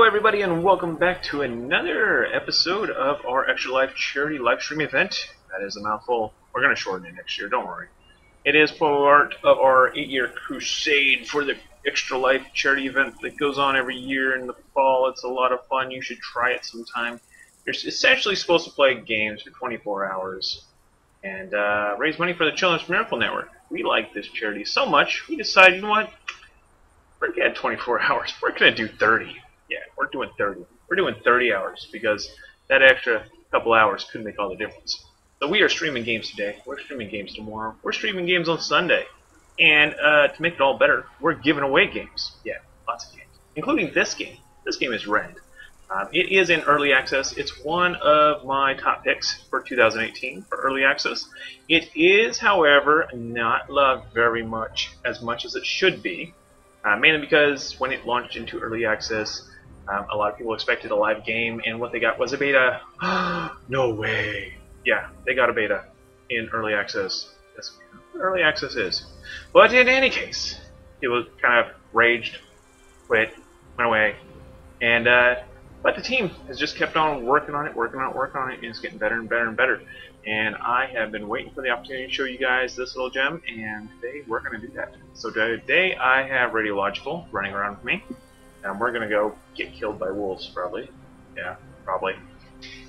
everybody, and welcome back to another episode of our Extra Life charity livestream event. That is a mouthful. We're going to shorten it next year, don't worry. It is part of our 8-year crusade for the Extra Life charity event that goes on every year in the fall. It's a lot of fun. You should try it sometime. You're essentially supposed to play games for 24 hours and raise money for the Children's Miracle Network. We like this charity so much, we decided, you know what? Forget 24 hours. We're going to do 30. Yeah, we're doing 30. We're doing 30 hours because that extra couple hours could make all the difference. So we are streaming games today. We're streaming games tomorrow. We're streaming games on Sunday. And to make it all better, we're giving away games. Yeah, lots of games. Including this game. This game is Rend. It is in early access. It's one of my top picks for 2018 for early access. It is, however, not loved very much as it should be. Mainly because when it launched into early access, a lot of people expected a live game, and what they got was a beta. No way. Yeah, they got a beta in early access. That's what early access is. But in any case, it was kind of raged, quit, went away, and but the team has just kept on working on it, and it's getting better and better and better. And I have been waiting for the opportunity to show you guys this little gem, and today we're going to do that. So today I have Radiological running around with me, and we're going to go get killed by wolves, probably. Yeah, probably.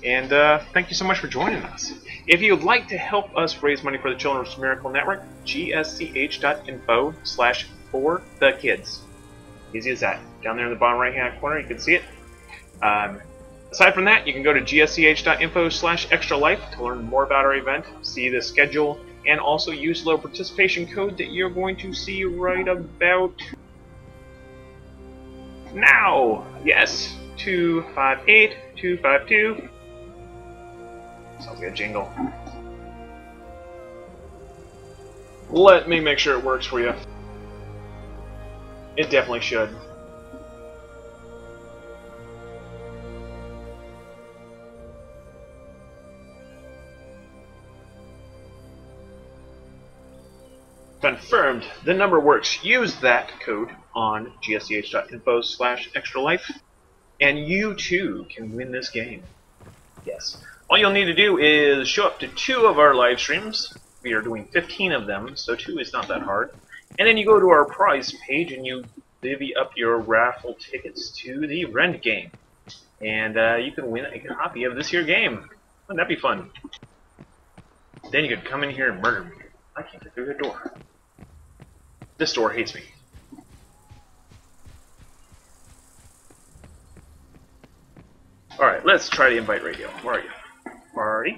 And thank you so much for joining us. If you'd like to help us raise money for the Children's Miracle Network, gsch.info/for-the-kids. Easy as that. Down there in the bottom right-hand corner, you can see it. Aside from that, you can go to gsch.info/extralife to learn more about our event, see the schedule, and also use the little participation code that you're going to see right about now. Yes, 258252. Sounds like a jingle. Let me make sure it works for you. It definitely should. Confirmed. The number works. Use that code on gsch.info/extralife, and you too can win this game. Yes. All you'll need to do is show up to 2 of our live streams. We are doing 15 of them, so 2 is not that hard. And then you go to our prize page and you divvy up your raffle tickets to the Rend game. And you can win a copy of this here game. Wouldn't that be fun? Then you could come in here and murder me. I can't get through the door. This door hates me. Alright, let's try to invite Radio. Where are you? Marty?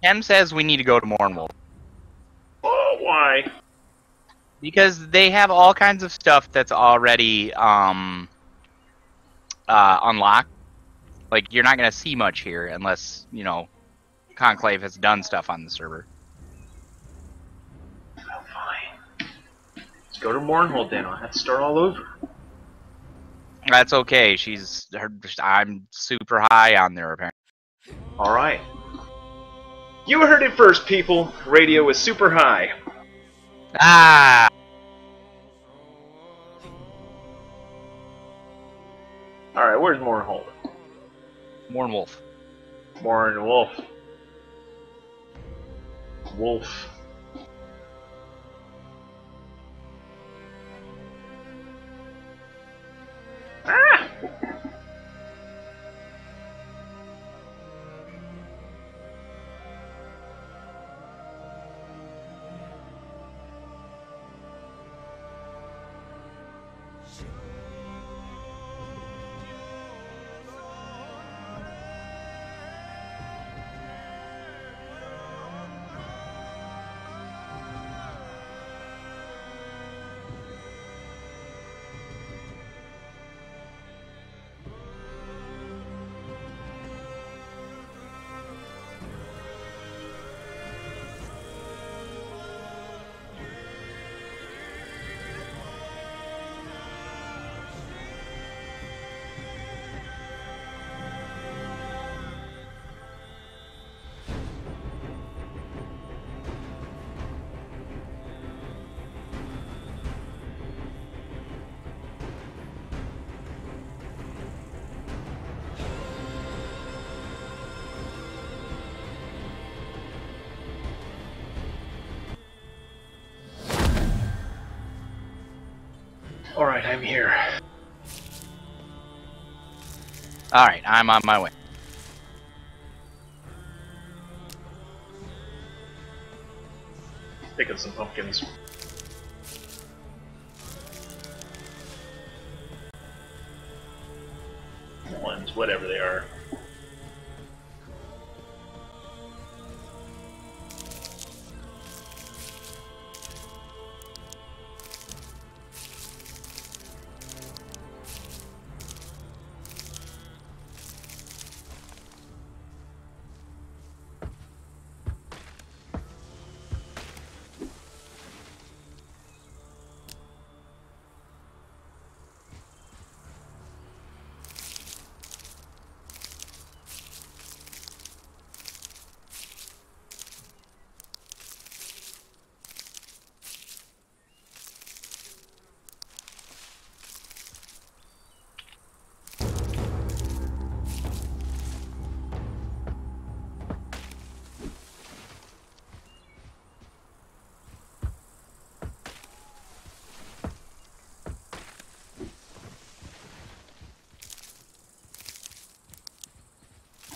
Kem says we need to go to Mournwolf. Oh, why? Because they have all kinds of stuff that's already unlocked. Like, you're not going to see much here unless, you know, Conclave has done stuff on the server. Go to Mournhold then. I'll have to start all over. That's okay. I'm super high on there, apparently. Alright. You heard it first, people. Radio is super high. Ah! Alright, where's Mournhold? Mournwolf. Mournwolf. Wolf. Ah! Alright, I'm here. Alright, I'm on my way. Picking some pumpkins. Ones, whatever they are.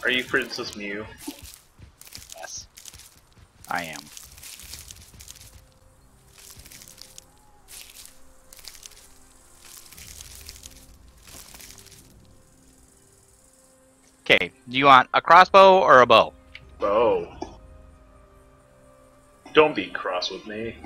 Are you Princess Mew? Yes, I am. Okay, do you want a crossbow or a bow? Bow. Don't be cross with me.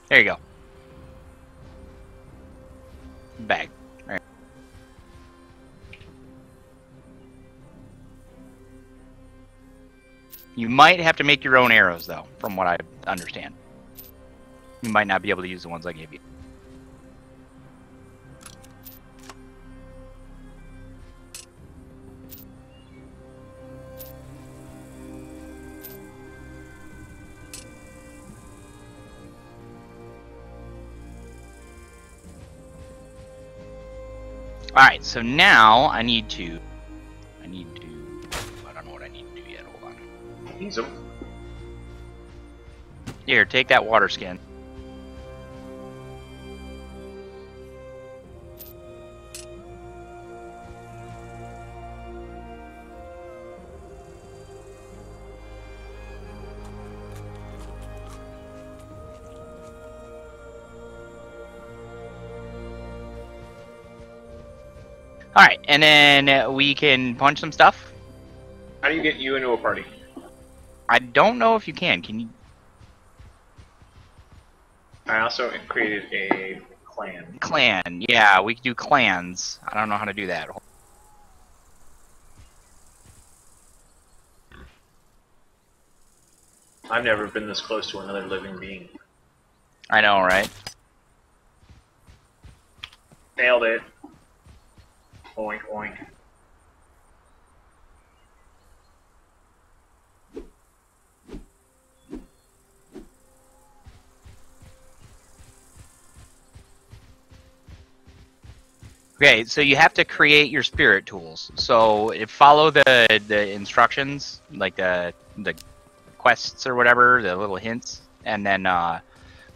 There you go. Bag. All right. You might have to make your own arrows, though, from what I understand. You might not be able to use the ones I gave you. Alright, so now I need to... I don't know what I need to do yet, hold on. Use them. Here, take that water skin. Alright, and then we can punch some stuff. How do you get you into a party? I don't know if you can. Can you? I also created a clan. Clan. Yeah, we can do clans. I don't know how to do that. I've never been this close to another living being. I know, right? Nailed it. Oink, oink. Okay, so you have to create your spirit tools. So follow the instructions, like the quests or whatever, the little hints, and then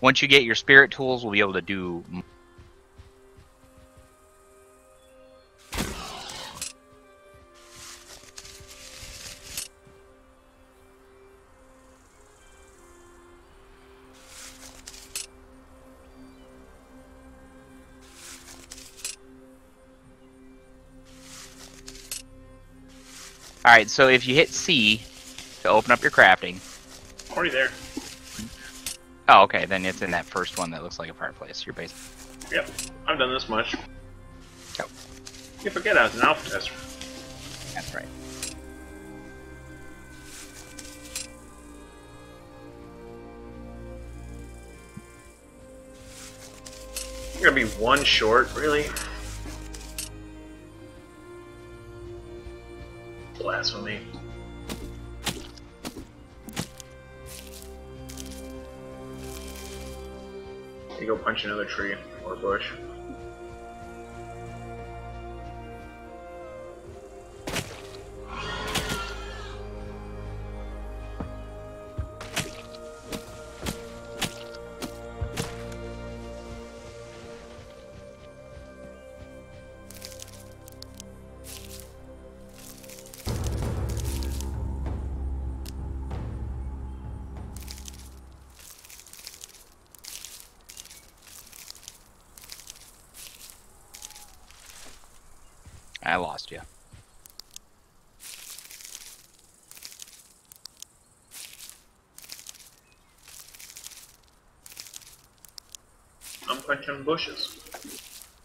once you get your spirit tools, we'll be able to do. Alright, so if you hit C to open up your crafting. Already there. Oh, okay, then it's in that first one that looks like a fireplace. You're basically. Yep. I've done this much. Go. You forget I was an alpha tester. That's right. You're gonna be one short, really? Blasphemy. You go punch another tree or bush. I lost you. I'm punching bushes.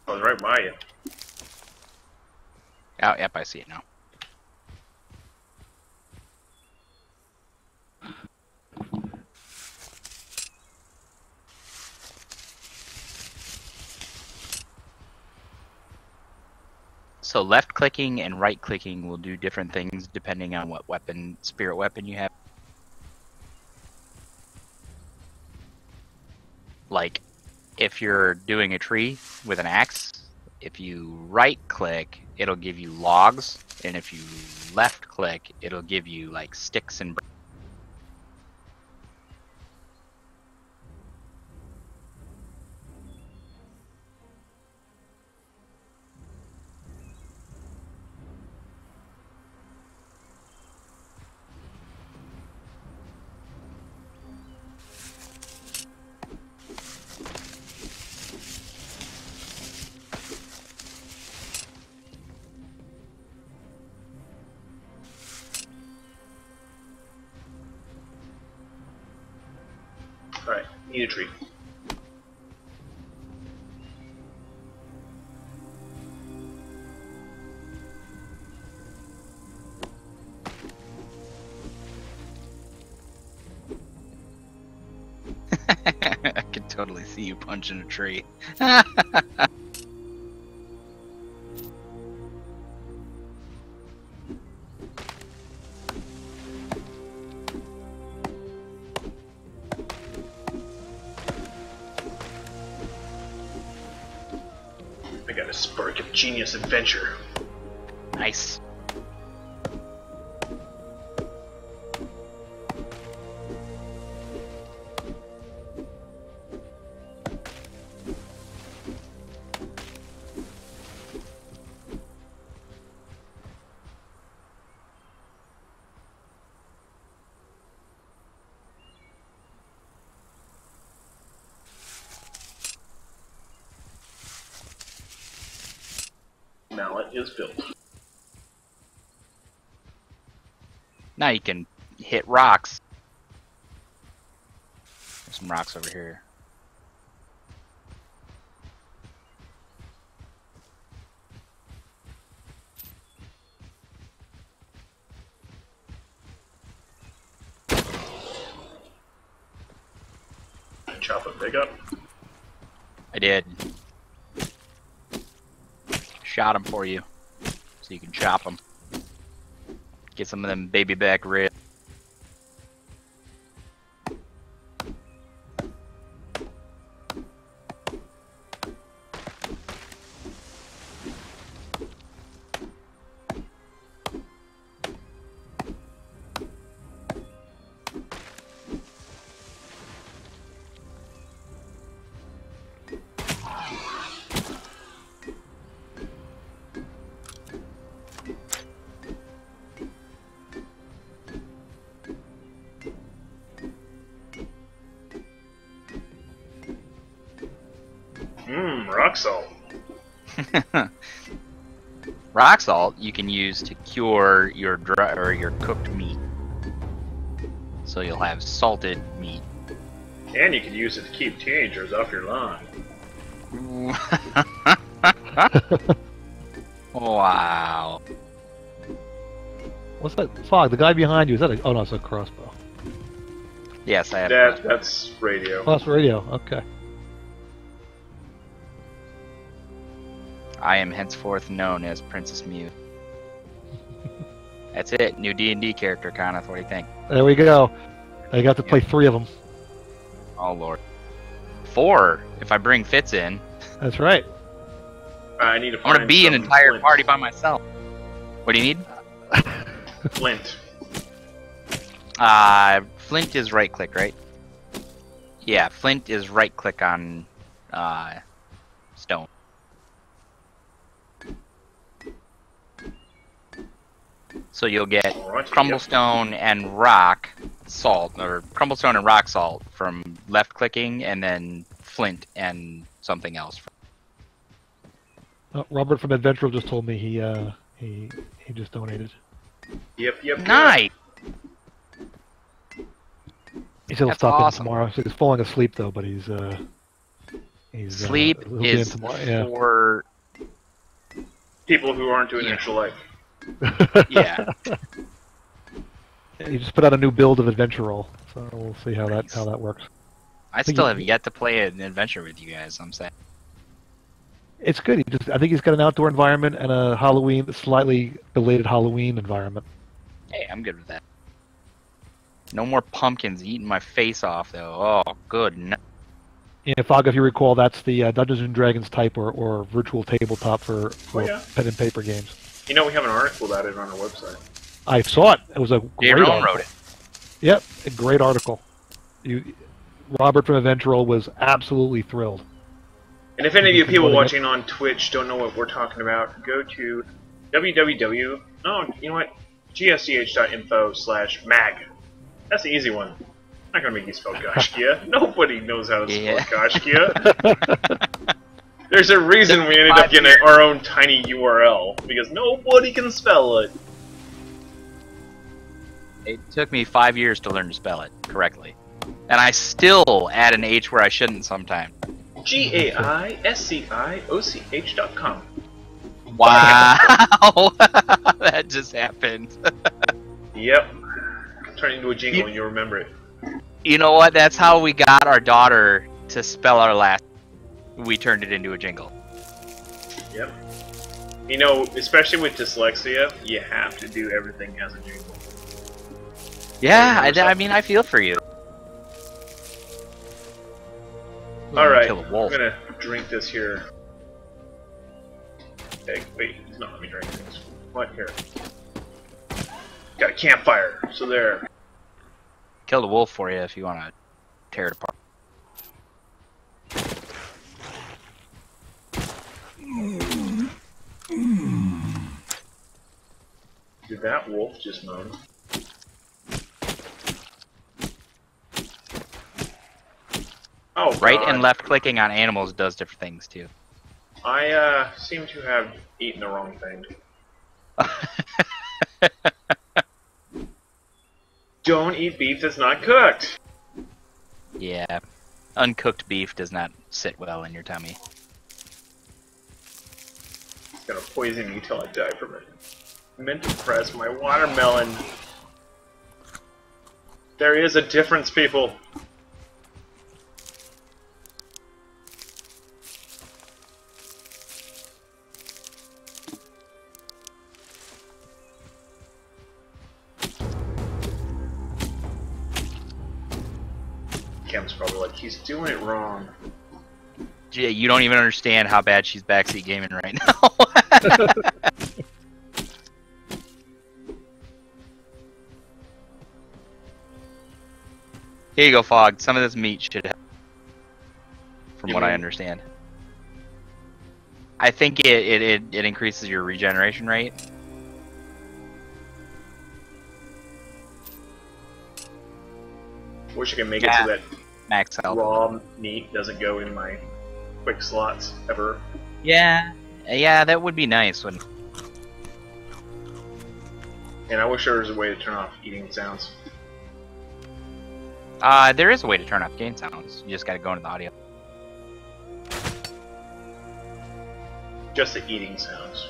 I was right by you. Oh, yep, I see it now. So left clicking and right clicking will do different things depending on what weapon, spirit weapon you have. Like, if you're doing a tree with an axe, if you right click, it'll give you logs, and if you left click, it'll give you like sticks and Alright, need a tree. I could totally see you punching a tree. I got a spark of genius adventure. Nice. Mallet is built. Now you can hit rocks. There's some rocks over here. Chop a big up. I did. Shot him for you, so you can chop them. Get some of them baby back ribs. Rock salt. Rock salt you can use to cure your dry or your cooked meat, so you'll have salted meat. And you can use it to keep teenagers off your lawn. Wow. What's that? Fog, the guy behind you, is that a... Oh no, it's a crossbow. Yes, I have. That's radio. Oh, it's radio, okay. I am henceforth known as Princess Mew. That's it. New D&D character, Kenneth. What do you think? There we go. I got to play 3 of them. Oh lord. 4 if I bring Fitz in. That's right. I need to I'm find gonna be an some entire flint. party by myself. What do you need? Flint. Flint is right click, right? Yeah, flint is right click on stone. So you'll get Alright, crumblestone and rock salt, or crumblestone and rock salt from left clicking, and then flint and something else. Robert from Adventure just told me he He just donated. Yep. Nice. He said he'll That's stop awesome. in tomorrow. So he's falling asleep though, but he's Sleep he'll be in is tomorrow. Yeah. for People who aren't doing actual life. yeah. He just put out a new build of Adventure Roll, so we'll see how that works. I think still he- have yet to play an adventure with you guys. I'm saying. It's good. I think he's got an outdoor environment and a slightly belated Halloween environment. Hey, I'm good with that. No more pumpkins eating my face off, though. Oh, good. No. Yeah, Fog, if you recall, that's the Dungeons and Dragons type or virtual tabletop for yeah. pen and paper games. You know, we have an article about it on our website. I saw it. It was a great David article. wrote it. Yep, a great article. Robert from Adventure Roll was absolutely thrilled. And if any of you people watching on Twitch don't know what we're talking about, go to gsch.info/mag. That's the easy one. I'm not gonna make you spell Gaiscioch. Nobody knows how to spell Gaiscioch. There's a reason we ended up getting our own tiny URL, because nobody can spell it. It took me 5 years to learn to spell it correctly. And I still add an H where I shouldn't sometimes. GAISCIOCH.com. Wow! That just happened. Yep. Turn it into a jingle and you'll remember it. You know what? That's how we got our daughter to spell our last. We turned it into a jingle. Yep. You know, especially with dyslexia, you have to do everything as a jingle. Yeah, I mean, I feel for you. Alright, Kill a I'm wolf. gonna drink this here. Hey, wait, it's not let me drink things. What? Here. Got a campfire, so there. Kill the wolf for you if you want to tear it apart. Did that wolf just moan? Oh, Right God. and left clicking on animals does different things too. I seem to have eaten the wrong thing. Don't eat beef that's not cooked! Yeah, uncooked beef does not sit well in your tummy. It's gonna poison you till I die from it. I meant to press my watermelon. There is a difference, people. Cam's probably like, he's doing it wrong. Gee, you don't even understand how bad she's backseat gaming right now. Here you go, Fog. Some of this meat should help, from what I understand. I think it increases your regeneration rate. Wish I could make it so that Max health. raw meat doesn't go in my quick slots ever. Yeah, that would be nice. Wouldn't it? And I wish there was a way to turn off eating sounds. There is a way to turn off game sounds. You just gotta go into the audio. Just the eating sounds.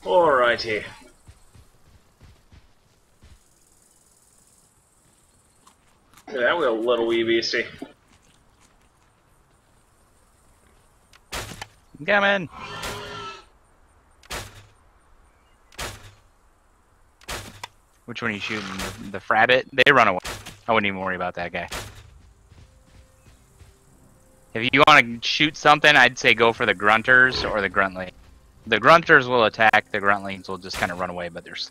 Alrighty. Look at that little wee beastie. Come in. Which one are you shooting? The frabbit? They run away. I wouldn't even worry about that guy. If you want to shoot something, I'd say go for the grunters or the gruntling. The grunters will attack, the gruntlings will just kind of run away, but there's...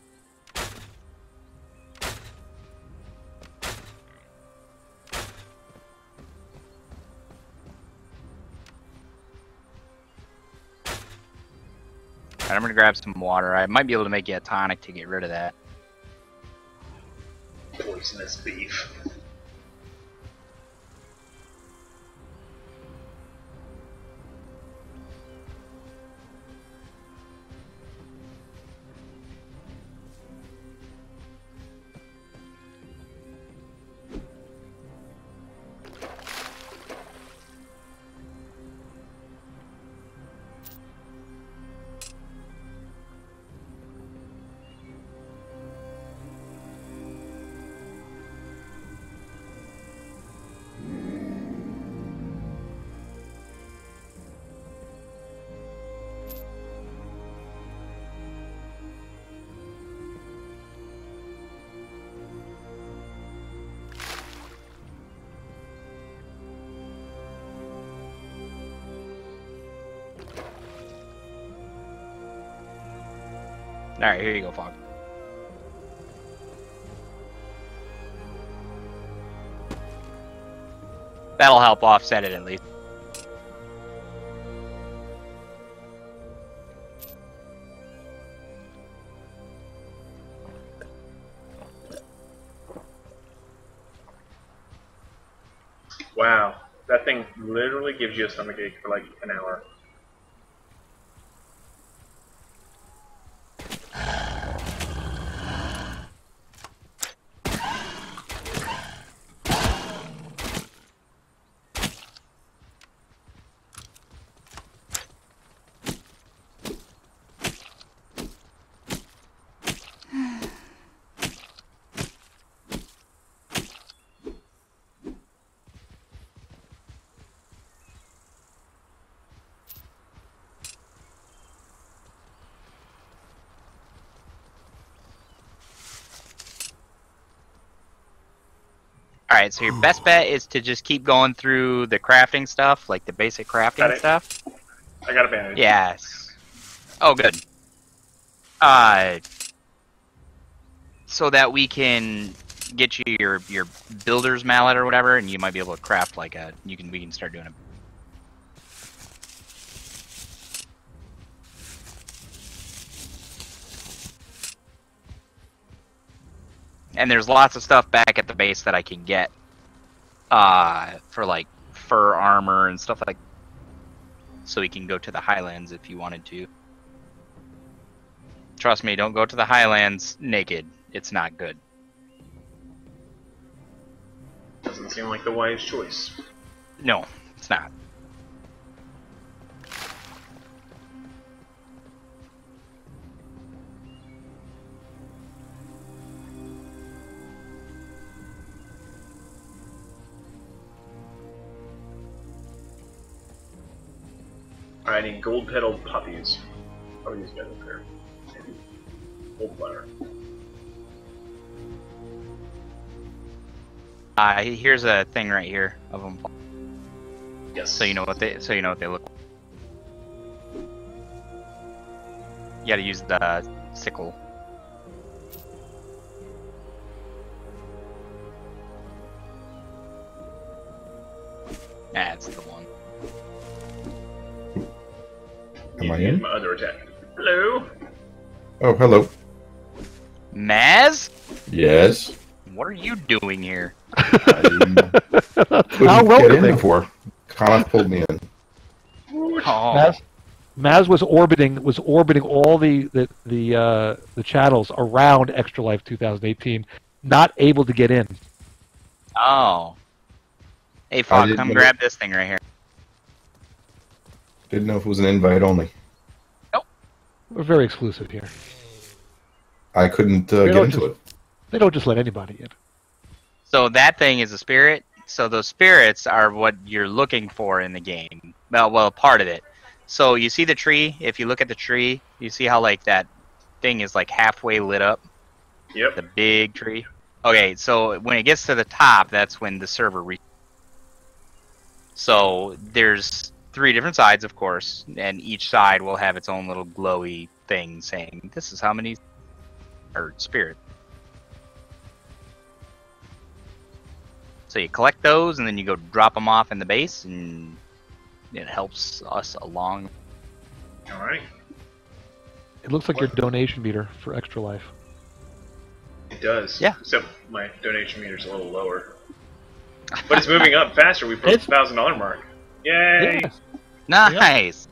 Alright, I'm gonna grab some water. I might be able to make you a tonic to get rid of that. Poisonous beef. Alright, here you go, Fog. That'll help offset it at least. Wow, that thing literally gives you a stomachache for like an hour. Alright, so your best bet is to just keep going through the crafting stuff, like the basic crafting stuff. I got a bandage. Yes. Oh, good. So that we can get you your builder's mallet or whatever, and you might be able to craft like a. We can start doing it. And there's lots of stuff back at the base that I can get for like fur armor and stuff like. So we can go to the Highlands if you wanted to. Trust me, don't go to the Highlands naked. It's not good. Doesn't seem like the wise choice. No, it's not. Alright, I need gold-petaled poppies. How are these guys up here? Gold flower. Here's a thing right here of them. Yes. So you know what they look like. You gotta use the sickle. That's the one. Am I in? My other attack. Hello. Oh, hello. Maz? Yes. What are you doing here? I couldn't How get in welcoming. before. Connor pulled me in. Oh, Maz was orbiting all the channels around Extra Life 2018, not able to get in. oh. Hey, Fog, didn't come know- grab this thing right here. Didn't know if it was an invite only. We're very exclusive here. I couldn't get don't into just- it. They don't just let anybody in. So that thing is a spirit. So those spirits are what you're looking for in the game. Well, part of it. So you see the tree. If you look at the tree, you see how like that thing is like halfway lit up. Yep. The big tree. Okay, so when it gets to the top, that's when the server reaches. So there's 3 different sides, of course, and each side will have its own little glowy thing saying, "This is how many or spirit." So you collect those, and then you go drop them off in the base, and it helps us along. Alright. It looks like your donation meter for Extra Life. It does. Yeah. Except my donation meter's a little lower. But it's moving up faster. We broke the $1,000 mark. Yay! Yes. Nice.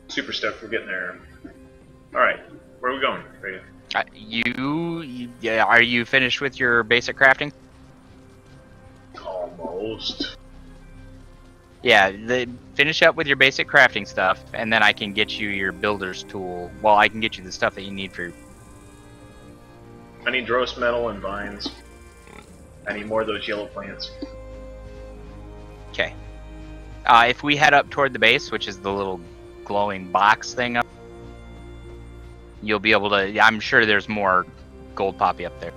Super stoked we're getting there. Alright, where are we going? Yeah, are you finished with your basic crafting? Almost. Yeah, finish up with your basic crafting stuff, and then I can get you your builder's tool. Well, I can get you the stuff that you need for... I need dross metal and vines. I need more of those yellow plants. Okay. If we head up toward the base, which is the little glowing box thing up, you'll be able to... I'm sure there's more gold poppy up there.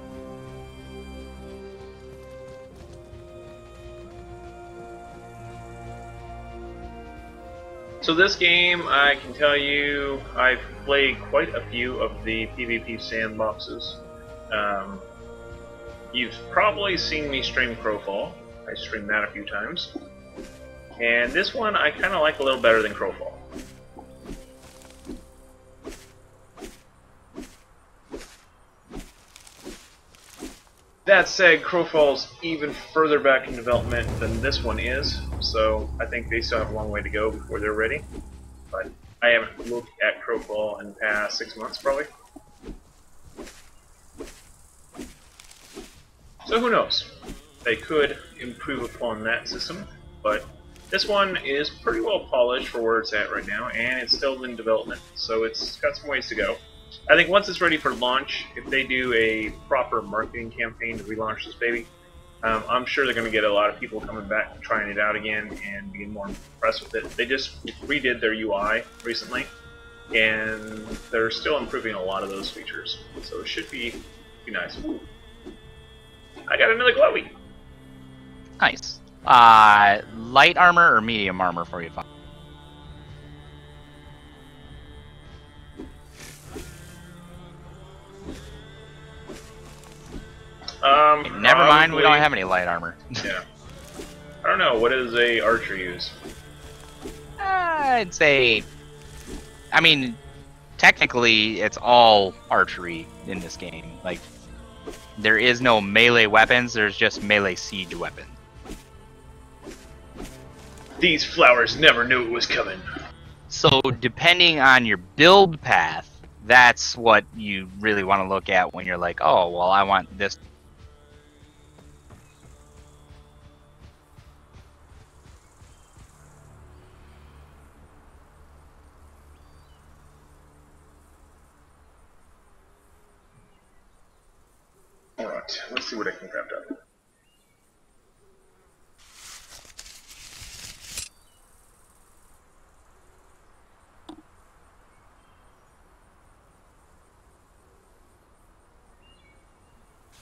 So this game, I can tell you, I've played quite a few of the PvP sandboxes. You've probably seen me stream Crowfall. I streamed that a few times. And this one I kind of like a little better than Crowfall. That said, Crowfall's even further back in development than this one is, so I think they still have a long way to go before they're ready. But I haven't looked at Crowfall in the past 6 months, probably. So who knows? They could improve upon that system, but this one is pretty well polished for where it's at right now, and it's still in development, so it's got some ways to go. I think once it's ready for launch, if they do a proper marketing campaign to relaunch this baby, I'm sure they're going to get a lot of people coming back and trying it out again and being more impressed with it. They just redid their UI recently, and they're still improving a lot of those features, so it should be nice. Ooh. I got another glowy. Nice. Light armor or medium armor for you? Never mind, we don't have any light armor. Yeah. I don't know, what does a archer use? I'd say... I mean, technically, it's all archery in this game. Like, there is no melee weapons, there's just melee siege weapons. These flowers never knew it was coming. So, depending on your build path, that's what you really want to look at when you're like, oh, well, I want this. Alright, let's see what I can craft up.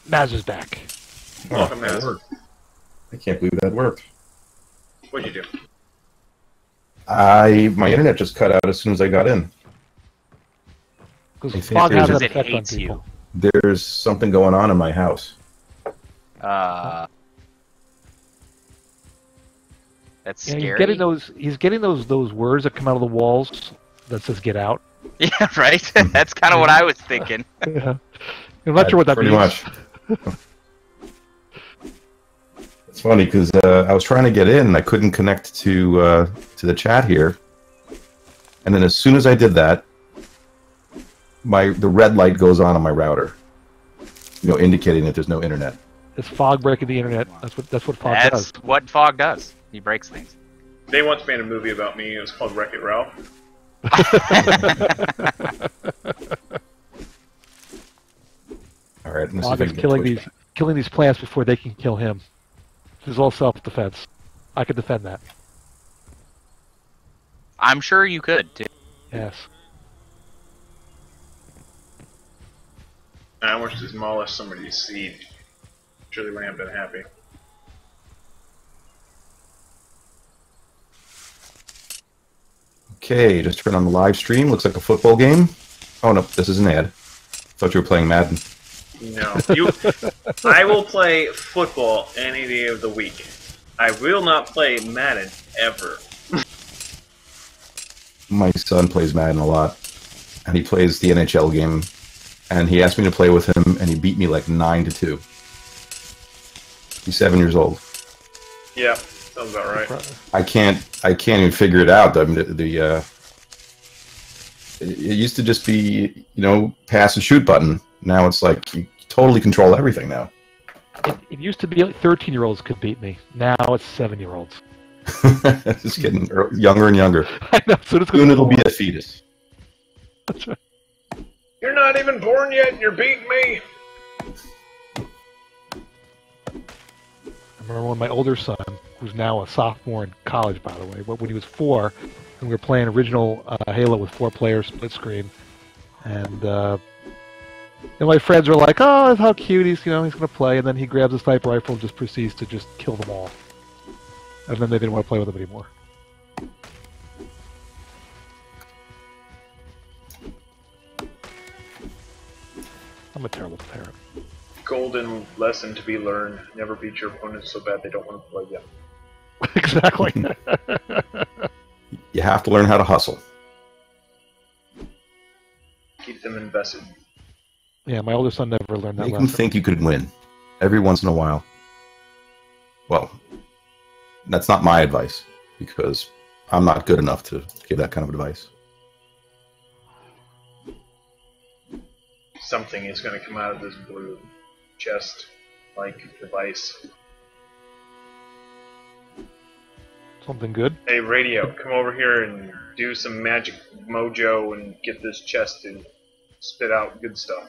Maz is back. Welcome, that Maz. worked. I can't believe that worked. What'd you do? My internet just cut out as soon as I got in. Because I think fog has there's an It effect on hates people. you. There's something going on in my house. That's Yeah, scary. he's getting those words that come out of the walls that says "get out." Yeah, right? That's kind of what I was thinking. Yeah. I'm not sure what that Pretty means. much. It's funny because I was trying to get in and I couldn't connect to the chat here, and then as soon as I did that, the red light goes on my router, indicating that there's no internet. It's fog breaking the internet. That's what fog That's does. what fog does. He breaks things. They once made a movie about me. It was called Wreck-It Ralph. All right, Fog is killing these plants before they can kill him. This is all self-defense. I could defend that. I'm sure you could, too. Yes. I almost demolished somebody's seed. Sure they wouldn't have been happy. Okay, just turn on the live stream. Looks like a football game. Oh no, this is an ad. Thought you were playing Madden. No. I will play football any day of the week. I will not play Madden ever. my son plays Madden a lot, and he plays the NHL game, and he asked me to play with him, and he beat me like 9-2. He's 7 years old. Yeah, sounds about right. I can't even figure it out. I mean, it used to just be, pass and shoot button. Now it's like you totally control everything now. It used to be 13-year-olds could beat me. Now it's 7-year-olds. It's just getting younger and younger. I know. Soon it'll be a fetus. That's right. You're not even born yet, and you're beating me. I remember when my older son, who's now a sophomore in college, by the way, but when he was 4, and we were playing original Halo with 4 players, split screen, and my friends were like, "Oh, how cute! He's going to play," and then he grabs a sniper rifle and just proceeds to just kill them all, and then they didn't want to play with him anymore. I'm a terrible parent. Golden lesson to be learned. Never beat your opponent so bad they don't want to play you. Exactly. You have to learn how to hustle. Keep them invested. Yeah, my older son never learned that Make lesson. them think you could win every once in a while. Well, that's not my advice, because I'm not good enough to give that kind of advice. Something is going to come out of this blue chest-like device. Something good? Hey, radio, come over here and do some magic mojo and get this chest to spit out good stuff.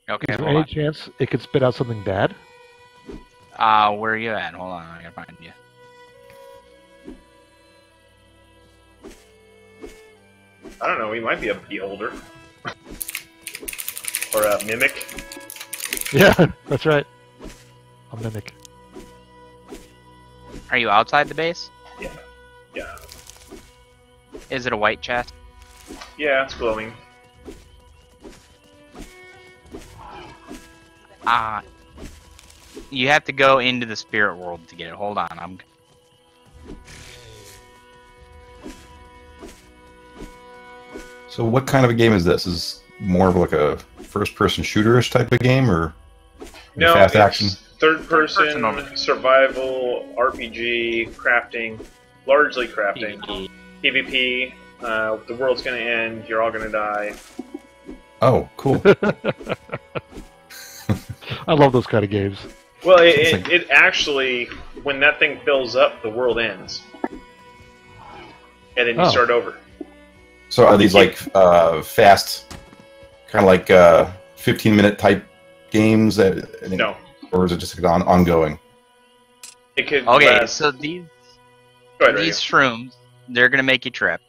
Okay, Is there hold any on. chance it could spit out something bad? Where are you at? Hold on, I gotta find you. I don't know, he might be a beholder. Or a mimic. Yeah, that's right. A mimic. Are you outside the base? Yeah. Yeah. Is it a white chest? Yeah, it's glowing. You have to go into the spirit world to get it. Hold on, So what kind of a game is this? Is it more of like a first-person shooter-ish type of game, or No, fast it's action? third-person, Third-person survival, RPG, crafting, largely crafting. PvP, the world's gonna end, you're all gonna die. Oh, cool. I love those kind of games. Well, it actually, when that thing fills up, the world ends. And then you Oh. start over. So are these like fast, kind of like 15-minute type games? No. Or is it just like ongoing? It could Okay, last... so these Go ahead, Radio. these shrooms, they're gonna make you trip.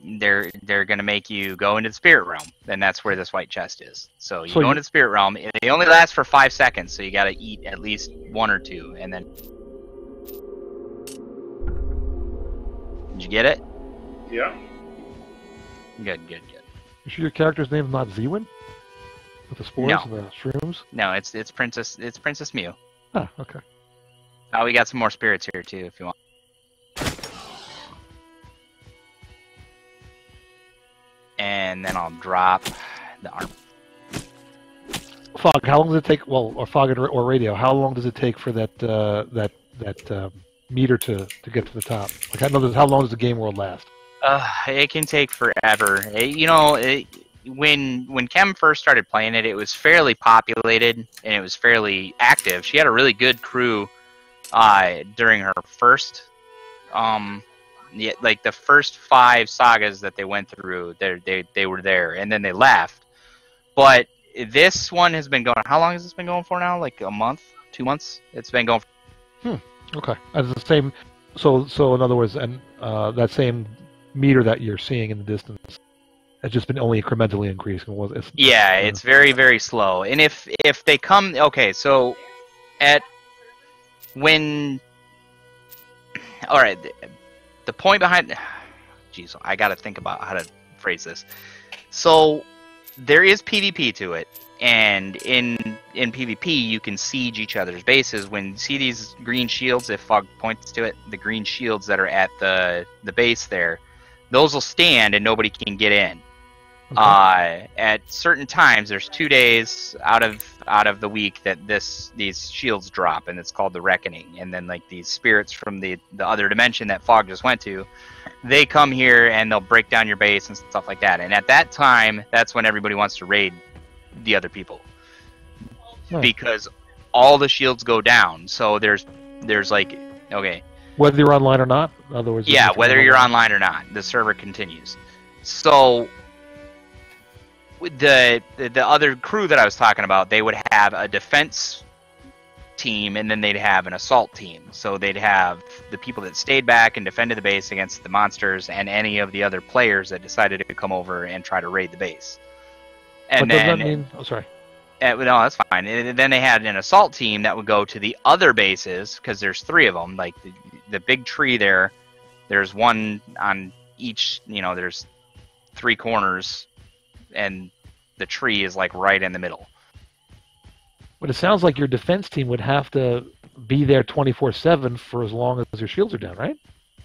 They're gonna make you go into the spirit realm, and that's where this white chest is. So you So go you- into the spirit realm. They only last for 5 seconds, so you gotta eat at least 1 or 2, and then. Did you get it? Yeah. Good. You sure your character's name's not Zwin? With the spores No. and the shrooms? No, it's Princess Mew. Ah, okay. Oh, we got some more spirits here too, if you want. And then I'll drop the arm. Fog, how long does it take? Well, or Fog or Radio, how long does it take for that meter to get to the top? Like, how long does the game world last? It can take forever. When Kem first started playing it, it was fairly populated and it was fairly active. She had a really good crew during her first, like the first 5 sagas that they went through. They were there, and then they left. But this one has been going. How long has this been going for now? Like a month, 2 months? It's been going. Okay. As the same. So in other words, and that same meter that you're seeing in the distance has just been only incrementally increasing. It's very, very slow. And if they come, okay, so all right, the point behind, jeez, I got to think about how to phrase this. So there is PvP to it, and in PvP you can siege each other's bases. When you see these green shields, if Fog points to it, the green shields that are at the base there, those will stand and nobody can get in. Okay. At certain times, there's 2 days out of the week that these shields drop, and it's called the Reckoning. And then like these spirits from the other dimension that Fog just went to, they come here and they'll break down your base and stuff like that. And at that time, that's when everybody wants to raid the other people, because all the shields go down. So there's like, okay, whether you're online or not. In other words, yeah, whether you're online or not, the server continues. So the other crew that I was talking about, they would have a defense team and then they'd have an assault team. So they'd have the people that stayed back and defended the base against the monsters and any of the other players that decided to come over and try to raid the base. And but does then, that mean? Oh, sorry. no, that's fine. And then they had an assault team that would go to the other bases, because there's 3 of them. Like the big tree there, there's one on each. There's 3 corners, and the tree is like right in the middle. But it sounds like your defense team would have to be there 24/7 for as long as your shields are down, right?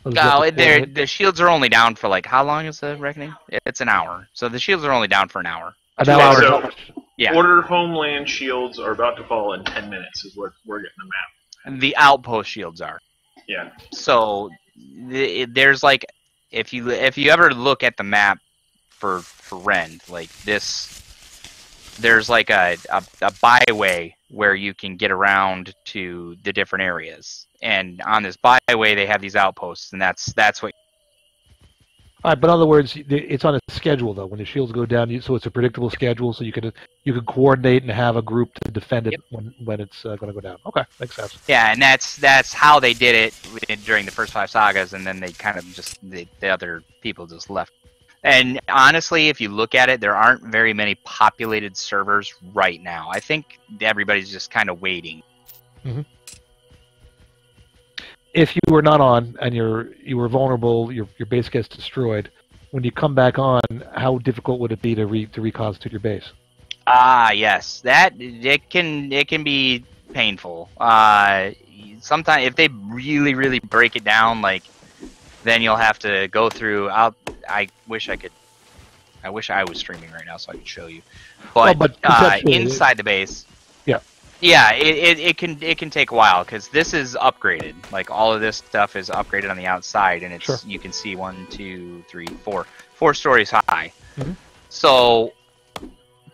No, the shields are only down for like, how long is the Reckoning? It's an hour. So the shields are only down for an hour. An hour. So, yeah. Order homeland shields are about to fall in 10 minutes is what we're getting the map. The outpost shields are. Yeah. So there's like, if you ever look at the map for Rend, like this, there's like a byway where you can get around to the different areas. And on this byway, they have these outposts, and that's what. All right, but in other words, it's on a schedule though. When the shields go down, so it's a predictable schedule, so you can coordinate and have a group to defend it when it's going to go down. Okay, makes sense. Yeah, and that's how they did it during the first 5 sagas, and then they kind of just the other people just left. And honestly, if you look at it, there aren't very many populated servers right now. I think everybody's just kind of waiting. Mm-hmm. If you were not on and you were vulnerable, your base gets destroyed. When you come back on, how difficult would it be to reconstitute your base? Yes, that it can be painful. Sometimes if they really break it down, like, then you'll have to go through. I wish I was streaming right now so I could show you. But inside the base. Yeah, it can take a while because this is upgraded. Like all of this stuff is upgraded on the outside, and it's you can see 1, 2, 3, 4 stories high. Mm-hmm. So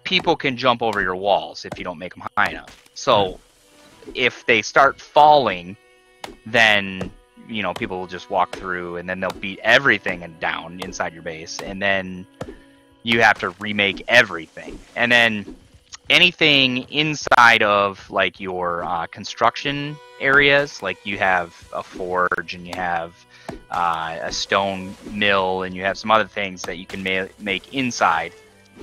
people can jump over your walls if you don't make them high enough. So if they start falling, then people will just walk through, and then they'll beat everything down inside your base, and then you have to remake everything, and then anything inside of like your construction areas, like you have a forge and you have a stone mill and you have some other things that you can make inside,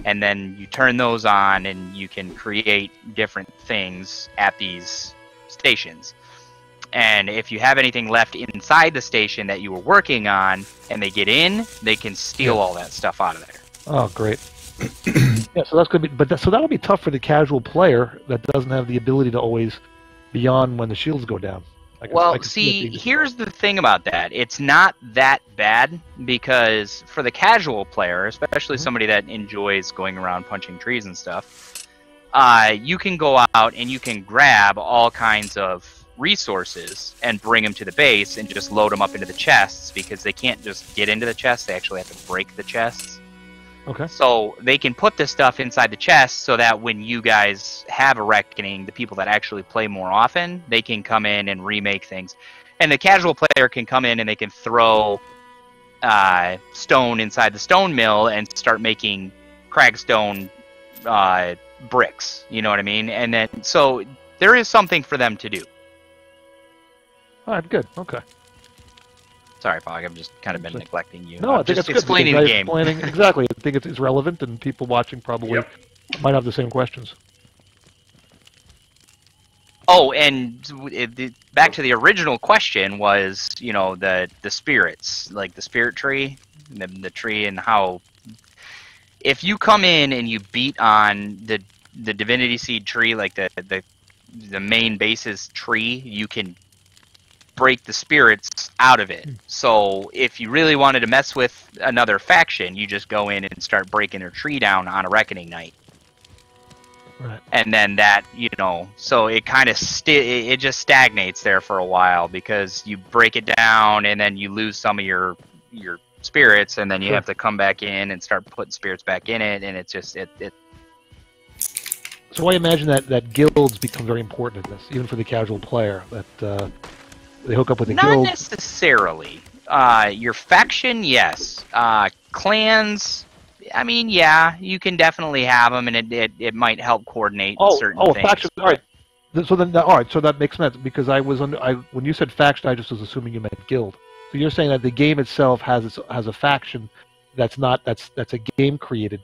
and then you turn those on and you can create different things at these stations. And if you have anything left inside the station that you were working on and they get in, they can steal all that stuff out of there. Oh, great. Yeah, so that's gonna be, so that'll be tough for the casual player that doesn't have the ability to always be on when the shields go down. Well, see, here's the thing about that. It's not that bad, because for the casual player, especially somebody that enjoys going around punching trees and stuff, you can go out and you can grab all kinds of resources and bring them to the base and just load them up into the chests, because they can't just get into the chests, they actually have to break the chests. Okay. So they can put this stuff inside the chest so that when you guys have a reckoning, the people that actually play more often, they can come in and remake things. And the casual player can come in and they can throw stone inside the stone mill and start making cragstone bricks. You know what I mean? And then, so there is something for them to do. All right, good. Okay. Sorry, Fog. I've just kind of been neglecting you. No, I think just it's explaining the game. Exactly. I think it's relevant, and people watching probably might have the same questions. Oh, and back to the original question was, the spirits, like the spirit tree, the tree, and how if you come in and you beat on the divinity seed tree, like the main base's tree, you can break the spirits out of it. So if you really wanted to mess with another faction, you just go in and start breaking their tree down on a Reckoning Night. Right. And then that, so it kind of it just stagnates there for a while because you break it down and then you lose some of your spirits, and then you have to come back in and start putting spirits back in it, and it's just it. So I imagine that guilds become very important in this, even for the casual player. That they hook up with a guild. Not necessarily. Your faction, yes. Clans, I mean, yeah, you can definitely have them, and it might help coordinate certain things. Faction. All right. So that makes sense because when you said faction, I just was assuming you meant guild. So you're saying that the game itself has a faction that's a game created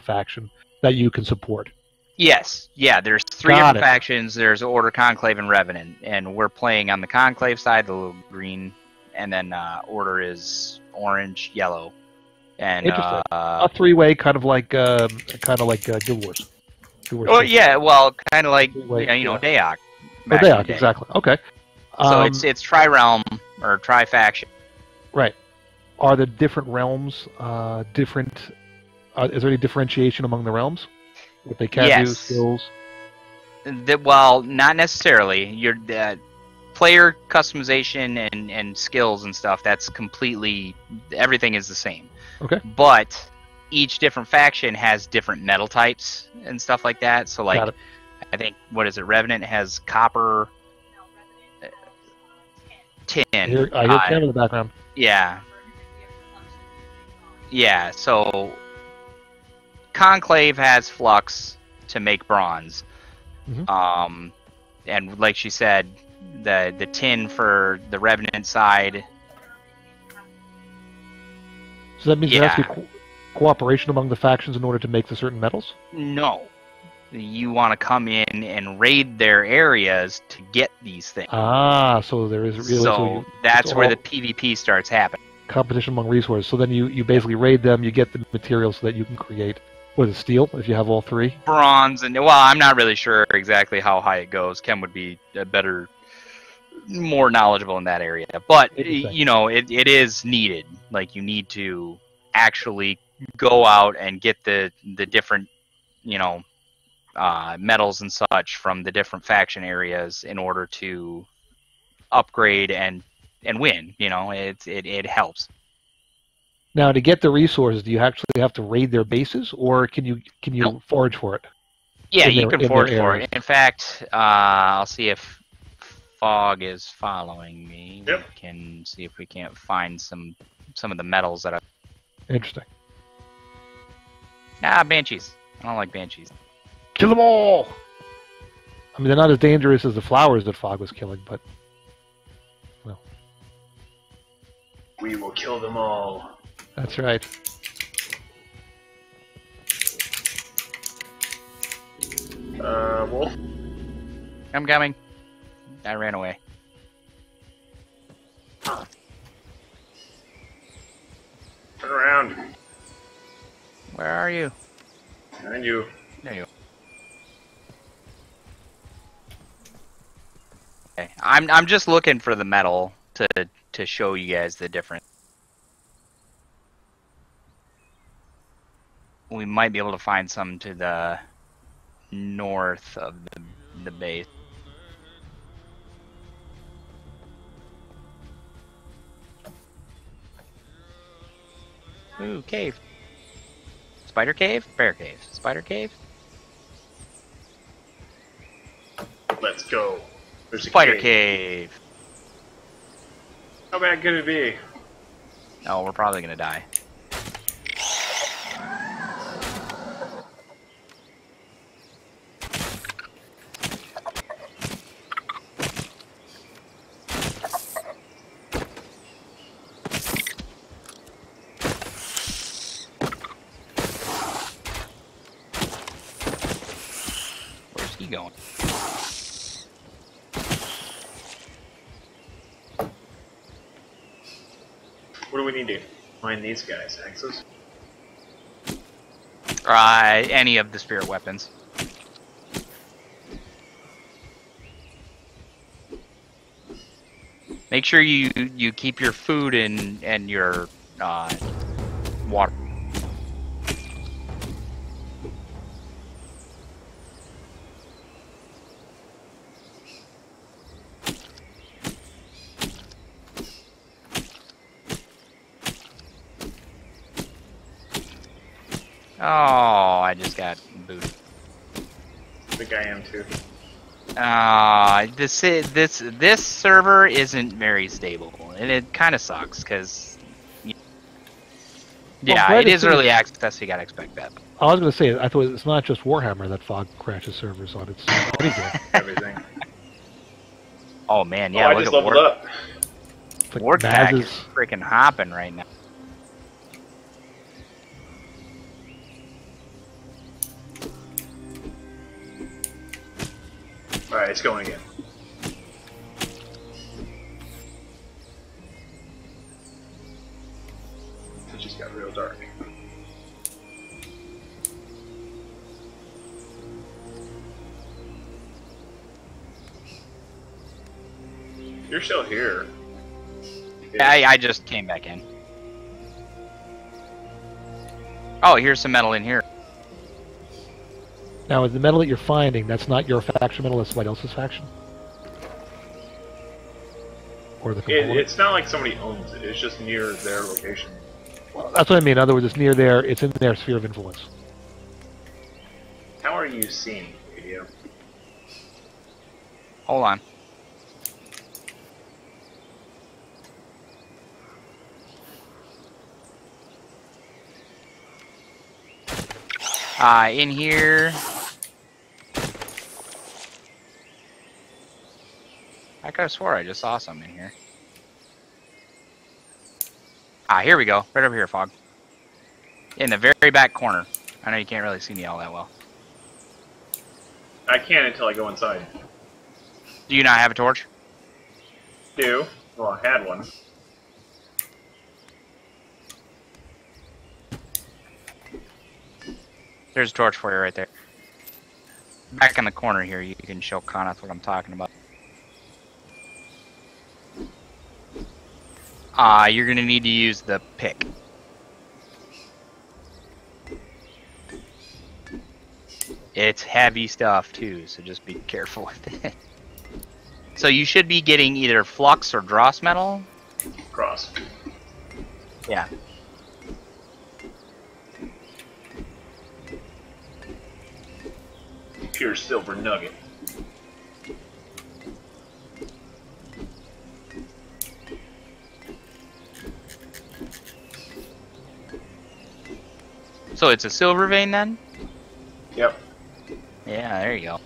faction that you can support. Yes, yeah. There's three different factions. There's Order, Conclave, and Revenant, and we're playing on the Conclave side, the little green, and then Order is orange, yellow, and interesting. A three-way, kind of like Guild Wars. Oh yeah, well, kind of like Gaiscioch. Gaiscioch, exactly. Okay. So it's tri-realm or tri-faction. Right. Are the different realms different? Is there any differentiation among the realms? What they can do, skills? Well, not necessarily. Your player customization and skills and stuff, that's completely... Everything is the same. Okay. But each different faction has different metal types and stuff like that. So, like, I think, what is it? Revenant has copper... tin. I hear tin in the background. Yeah. Yeah, so... Conclave has flux to make bronze. Mm-hmm. And like she said, the tin for the Revenant side. So that means there has to be cooperation among the factions in order to make the certain metals? No. You want to come in and raid their areas to get these things. Ah, so there is really... So that's where the PvP starts happening. Competition among resources. So then you basically raid them, you get the materials so that you can create... What is it, steel, if you have all three? Bronze, and well, I'm not really sure exactly how high it goes. Ken would be more knowledgeable in that area. But, it is needed. Like, you need to actually go out and get the different, metals and such from the different faction areas in order to upgrade and win. It helps. Now, to get the resources, do you actually have to raid their bases, or can you forage for it? Yeah, you can forage for it. In fact, I'll see if Fog is following me. Yep. We can see if we can't find some of the metals that are... Interesting. Nah, Banshees. I don't like Banshees. Kill them all! I mean, they're not as dangerous as the flowers that Fog was killing, but... Well. We will kill them all. That's right. Wolf? I'm coming. I ran away. Turn around. Where are you? Behind you. There you are. Okay. I'm just looking for the metal to show you guys the difference. We might be able to find some to the north of the base. Ooh, cave. Spider cave? Bear cave. Spider cave? Let's go. There's a Spider cave. How bad could it be? Oh, we're probably gonna die. Where's he going? What do we need to find these guys? Axes? Any of the spirit weapons. Make sure you keep your food and your water. Oh, I just got booted. I think I am too. This server isn't very stable, and it kind of sucks because yeah, it is early access. You gotta expect that. I was going to say, I thought it's not just Warhammer that Fog crashes servers on. It's any game. Everything. Oh man, Oh, yeah. I Look just at leveled up. It's like Warpack is Maz's- freaking hopping right now. Alright, it's going again. It just got real dark. You're still here. I just came back in. Oh, here's some metal in here. Now, the metal that you're finding, that's not your faction metal, that's somebody else's faction? Or the component? It's not like somebody owns it, it's just near their location. Well, that's what I mean. In other words, it's near their, it's in their sphere of influence. How are you seeing the video? Hold on. In here. I could have swore I just saw some in here. Here we go. Right over here, Fog. In the very back corner. I know you can't really see me all that well. I can't until I go inside. Do you not have a torch? Do? Well, I had one. There's a torch for you right there. Back in the corner here, you can show Coneth what I'm talking about. You're gonna need to use the pick. It's heavy stuff too, so just be careful with it. So you should be getting either flux or dross metal. Cross. Yeah. Pure silver nugget. So it's a silver vein then? Yep. Yeah, there you go.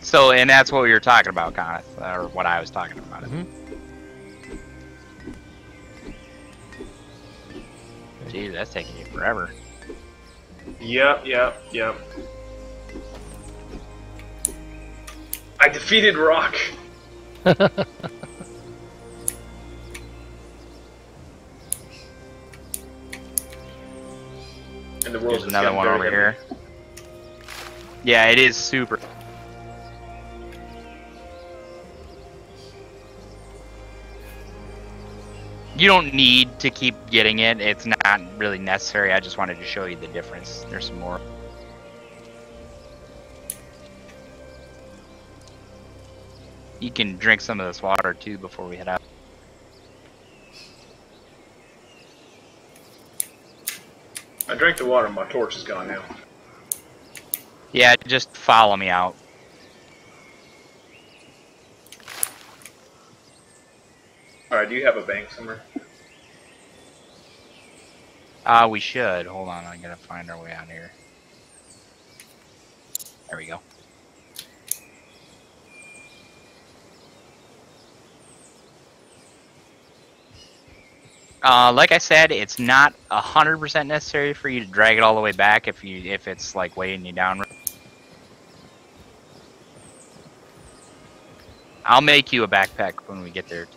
So, and that's what we were talking about, Coneth, or what I was talking about. Geez, that's taking you forever. Yep. I defeated Rock. And the world's There's another one over here. Yeah, it is super. You don't need to keep getting it. It's not really necessary. I just wanted to show you the difference. There's some more. You can drink some of this water too before we head out. I drank the water, my torch is gone now. Yeah, just follow me out. Alright, do you have a bank somewhere? We should. Hold on, I gotta find our way out here. There we go. Like I said, it's not 100% necessary for you to drag it all the way back if it's like weighing you down. I'll make you a backpack when we get there.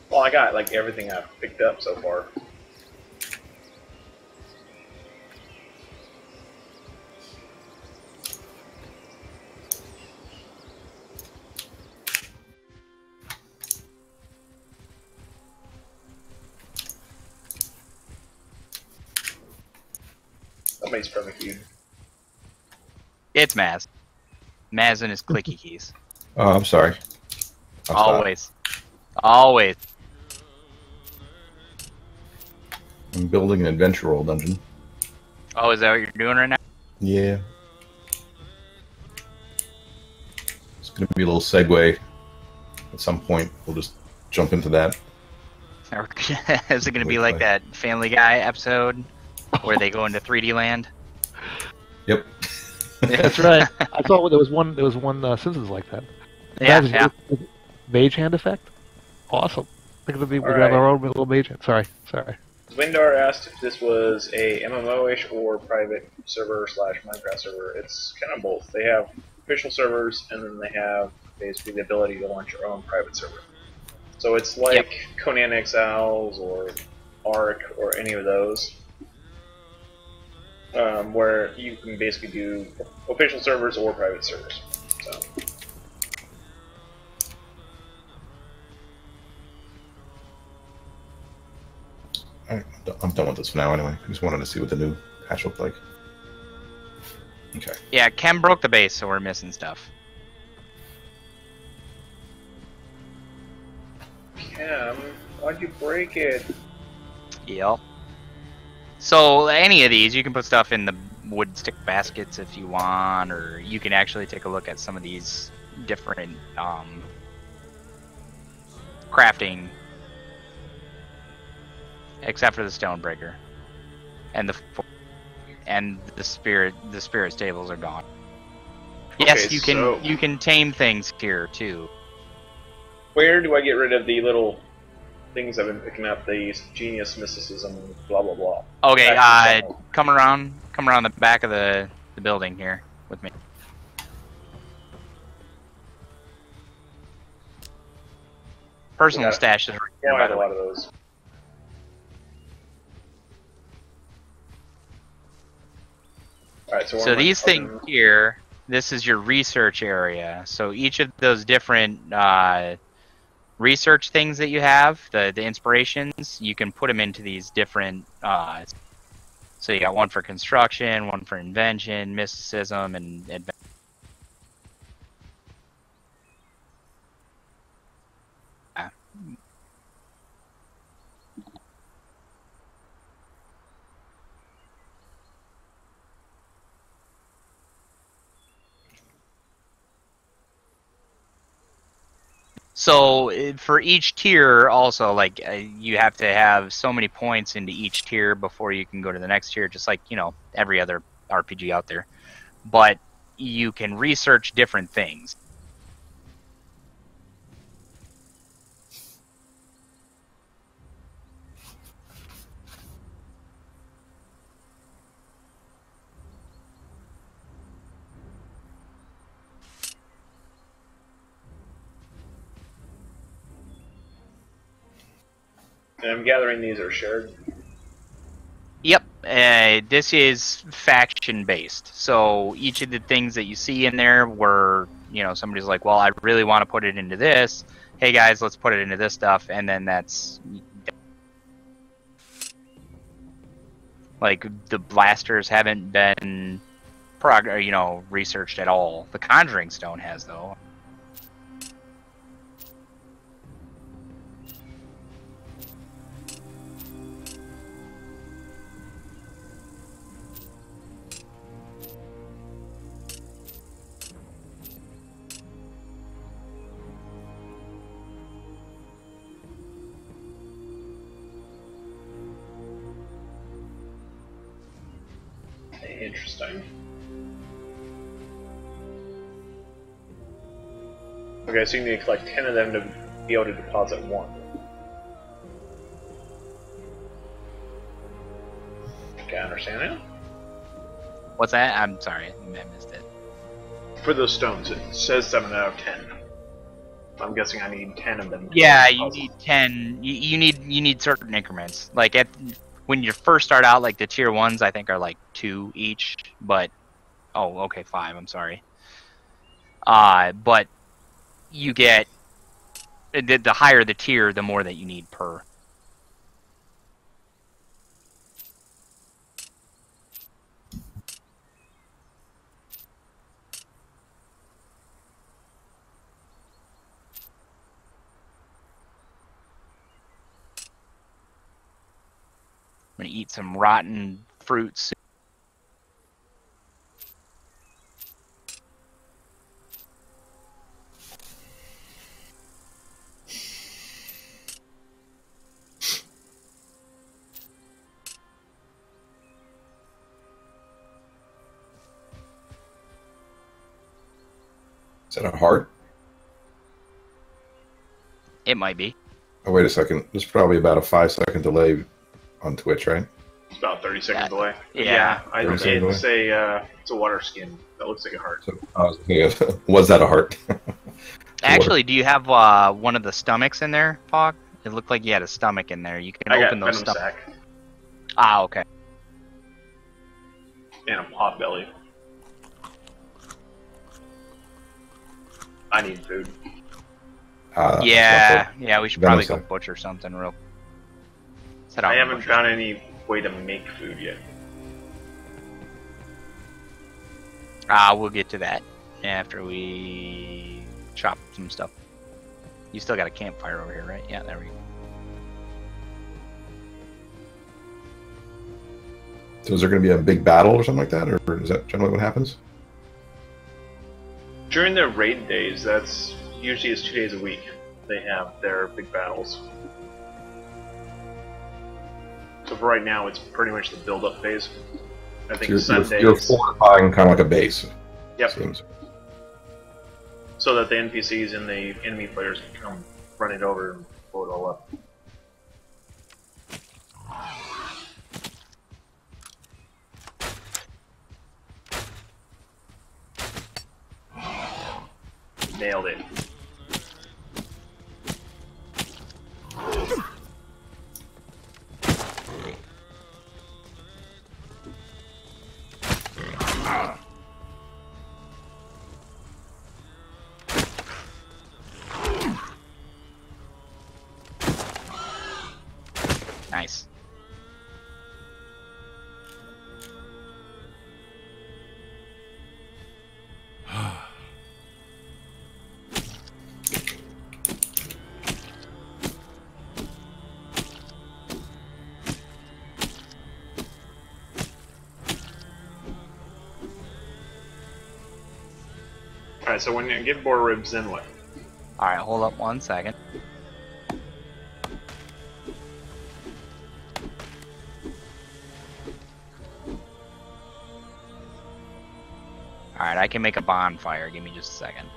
Well, I got like everything I've picked up so far. somebody's probably queued. It's Maz. Maz and his clicky keys. Oh, I'm sorry. I'll stop. Always. Always. I'm building an adventure roll dungeon. Oh, is that what you're doing right now? Yeah. It's going to be a little segue. At some point, we'll just jump into that. Is it going to be like that Family Guy episode where they go into 3D land? Yep. That's right. I thought there was one. There was one Simpsons like that. Yeah. Mage hand effect. Awesome. We're gonna have our own little mage hand. Sorry. Windar asked if this was a MMO-ish or private server / Minecraft server. It's kind of both. They have official servers, and then they have basically the ability to launch your own private server. So it's like Conan Exiles or Ark or any of those, where you can basically do official servers or private servers. So. I'm done with this for now anyway. I just wanted to see what the new patch looked like. Okay. Yeah, Ken broke the base, so we're missing stuff. Cam, why'd you break it? Yep. So any of these, you can put stuff in the wood stick baskets if you want, or you can actually take a look at some of these different crafting, except for the Stonebreaker and the spirit stables are gone. Yes, Okay, you can tame things here too. Where do I get rid of the little things I've been picking up? The genius mysticism, blah blah blah. Okay, come around the back of the building here with me. Personal stash is right here, by the way. A lot of those. Alright, So these things here, this is your research area. So each of those different research things that you have, the inspirations, you can put them into these different. So you got one for construction, one for invention, mysticism, and adventure. So for each tier, also like you have to have so many points into each tier before you can go to the next tier, just like every other RPG out there. But you can research different things. And I'm gathering these are shared. Yep, this is faction based. So each of the things that you see in there were, somebody's like, well, I really want to put it into this. Hey guys, let's put it into this stuff, and then that's like the blasters haven't been researched at all. The Conjuring Stone has though. Interesting. Okay, so you need to collect 10 of them to be able to deposit one. Okay, I understand now. What's that? I'm sorry, I missed it. For those stones, it says 7 out of 10. I'm guessing I need 10 of them. Yeah, you need 10. You need certain increments. Like when you first start out, like the tier 1s, I think are like 2 each. But okay, 5. I'm sorry. But you get the higher the tier, the more that you need per. gonna eat some rotten fruits. Is that a heart? It might be. Oh, wait a second. There's probably about a 5-second delay on Twitch, right? It's about 30-second delay. Yeah. I'd 30-second say it's a water skin. That looks like a heart. So, was that a heart? Actually, do you have one of the stomachs in there, Pog? It looked like you had a stomach in there. You can I got open those venom stomachs. sac Ah, okay. and a pot belly. I need food. Yeah, we should probably go Venison. butcher something real. I haven't found any way to make food yet. We'll get to that after we chop some stuff. You still got a campfire over here, right? Yeah, there we go. So is there going to be a big battle or something like that? Or is that generally what happens? During their raid days, that's usually is 2 days a week. They have their big battles. So for right now, it's pretty much the build-up phase. I think Sundays. You're fortifying kind of like a base. Yep. Seems. So that the NPCs and the enemy players can come run it over and blow it all up. Nailed it. Nice. Alright, so when you get boar ribs, then what? Alright, hold up 1 second. Alright, I can make a bonfire. Give me just a second.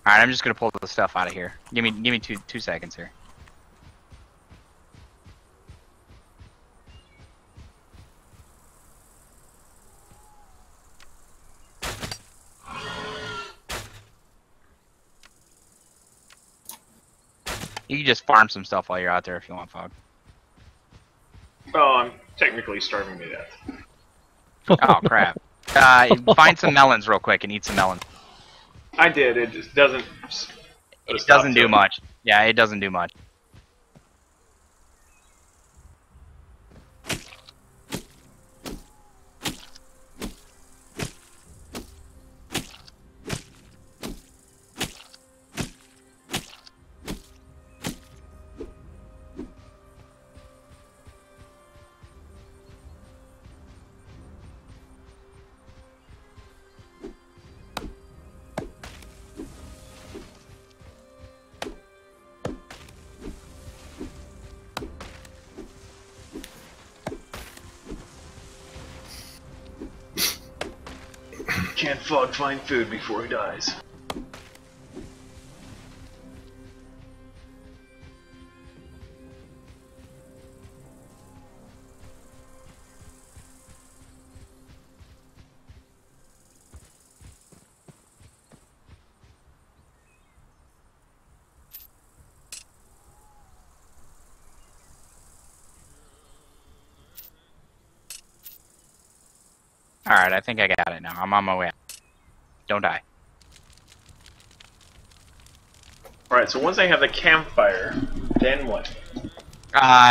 Alright, I'm just gonna pull the stuff out of here. Give me two seconds here. You can just farm some stuff while you're out there if you want, Fog. Oh, I'm technically starving to death. Oh crap. Find some melons real quick and eat some melons. I did, it just doesn't... It doesn't do much. Yeah, it doesn't do much. Can't Fog find food before he dies? Alright, I think I got it now. I'm on my way. Don't die. Alright, so once I have the campfire, then what?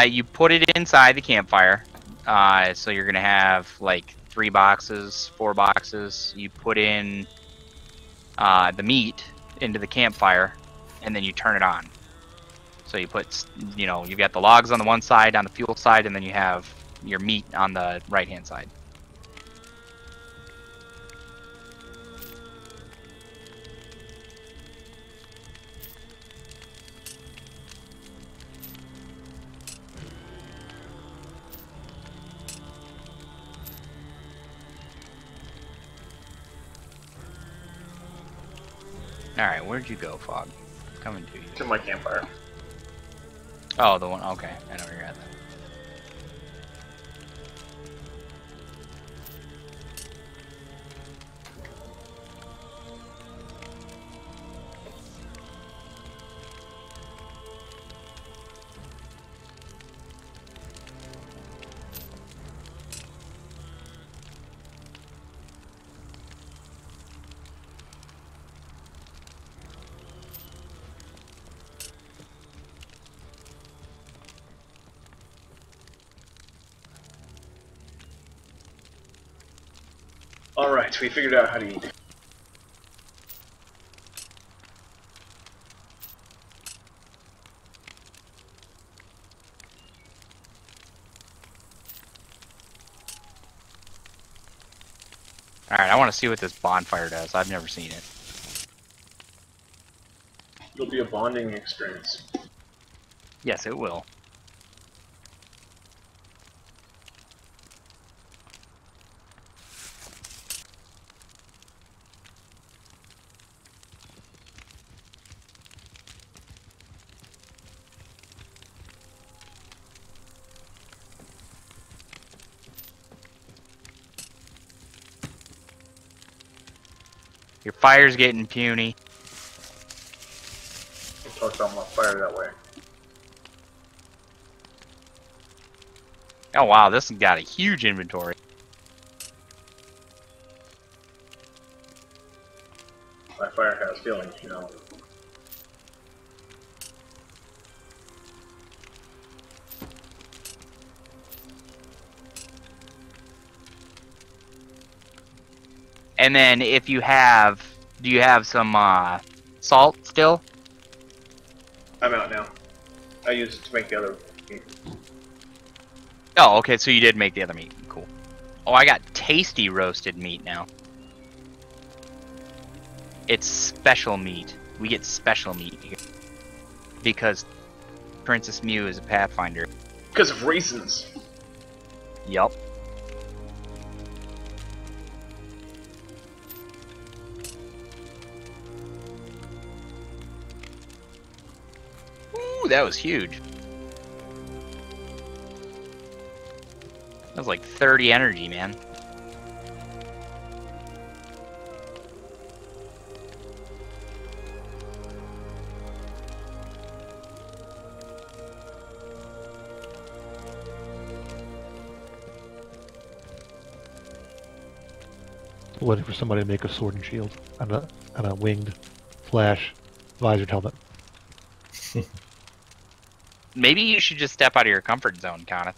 You put it inside the campfire. So you're gonna have like 3 boxes, 4 boxes. You put in the meat into the campfire, and then you turn it on. So you put, you know, you've got the logs on the one side, on the fuel side, and then you have your meat on the right-hand side. Alright, where'd you go, Fog? Coming to you. To my campfire. Oh, the one, okay. I know where you're at then. Alright, we figured out how to eat. Alright, I want to see what this bonfire does. I've never seen it. It'll be a bonding experience. Yes, it will. Your fire's getting puny. We'll talk about my fire that way. Oh wow, this has got a huge inventory. My fire has feelings, you know. And then if you have, do you have some salt still? I'm out now. I used it to make the other meat. Oh, okay, so you did make the other meat. Cool. Oh, I got tasty roasted meat now. It's special meat. We get special meat here. Because Princess Mew is a Pathfinder. Because of raisins. Yup. Ooh, that was huge. That was like 30 energy, man. Waiting for somebody to make a sword and shield and a winged flash visored helmet. Maybe you should just step out of your comfort zone, Kenneth.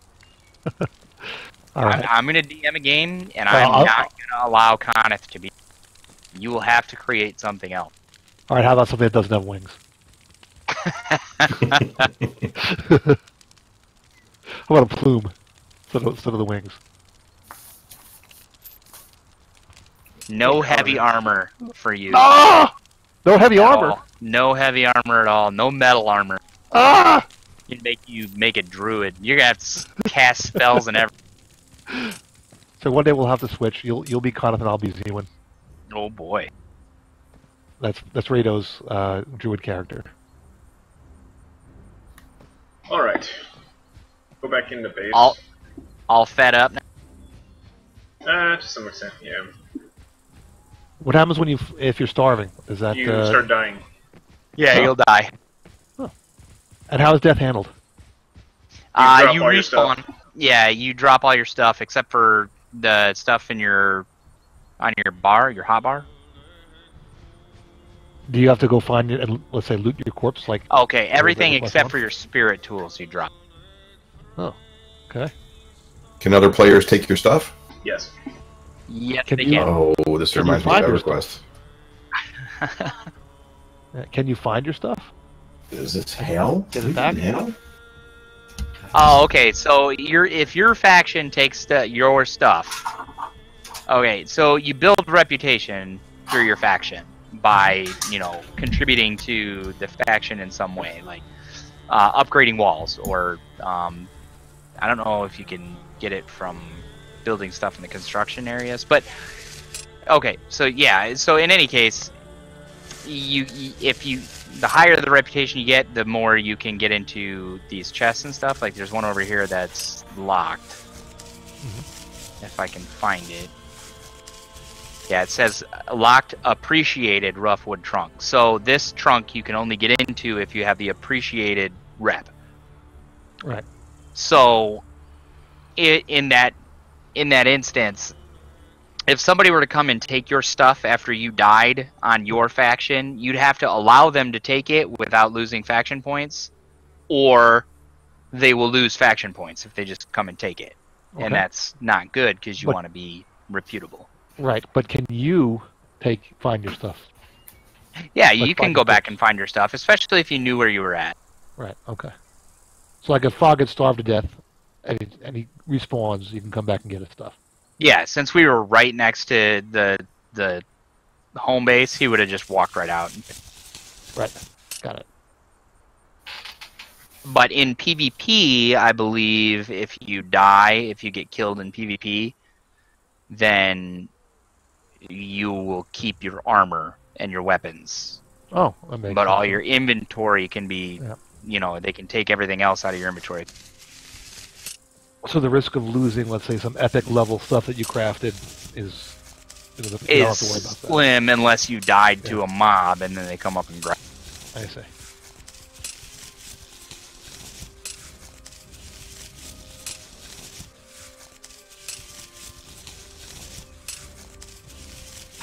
Alright. I'm going to DM a game, and Well, I'm not going to allow Kenneth to be. You will have to create something else. Alright, how about something that doesn't have wings? How about a plume instead of the wings? No heavy armor for you. Ah! No heavy armor! No heavy armor at all. No metal armor. Ah! You make a druid. You're gonna have to cast spells and everything. So one day we'll have to switch. You'll be Coneth and I'll be Zewan. Oh boy. That's Rado's druid character. Alright. Go back into base. All fed up. To some extent, yeah. What happens when if you're starving? Is that You start dying. Yeah, you'll die. And how is death handled? drop You all your respawn. Yeah, you drop all your stuff except for the stuff in on your bar, your hot bar. Do you have to go find it and, let's say, loot your corpse? Like, Okay, everything Plus except one? for your spirit tools you drop. oh, okay. Can other players take your stuff? Yes. Yes, Can they you- can. Oh, this Can you reminds me find of your EverQuest. Can you find your stuff? Is this hell? Get it back? Hell? Oh, okay. So if your faction takes your stuff, okay. So you build reputation through your faction by contributing to the faction in some way, like upgrading walls, or I don't know if you can get it from building stuff in the construction areas, but okay. So yeah. So in any case, the higher the reputation you get, the more you can get into these chests and stuff. Like there's one over here that's locked. If I can find it. Yeah, it says locked appreciated rough wood trunk. So this trunk you can only get into if you have the appreciated rep. Right. So in that instance, if somebody were to come and take your stuff after you died on your faction, you'd have to allow them to take it without losing faction points, or they will lose faction points if they just come and take it. Okay. And that's not good because you But- want to be reputable. Right, but can you find your stuff? Yeah, Like you can find go your back corpse. and find your stuff, especially if you knew where you were at. Right, okay. So like if Fog gets starved to death and he respawns, you can come back and get his stuff. Yeah, since we were right next to the home base, he would have just walked right out. Right, got it. But in PvP, I believe if you get killed in PvP, then you will keep your armor and your weapons. Oh, that makes But sense. all your inventory can be, Yeah. They can take everything else out of your inventory. So the risk of losing, let's say, some epic level stuff that you crafted is you don't have to worry Is about that. slim unless you died to Yeah. a mob and then they come up and grab. I see.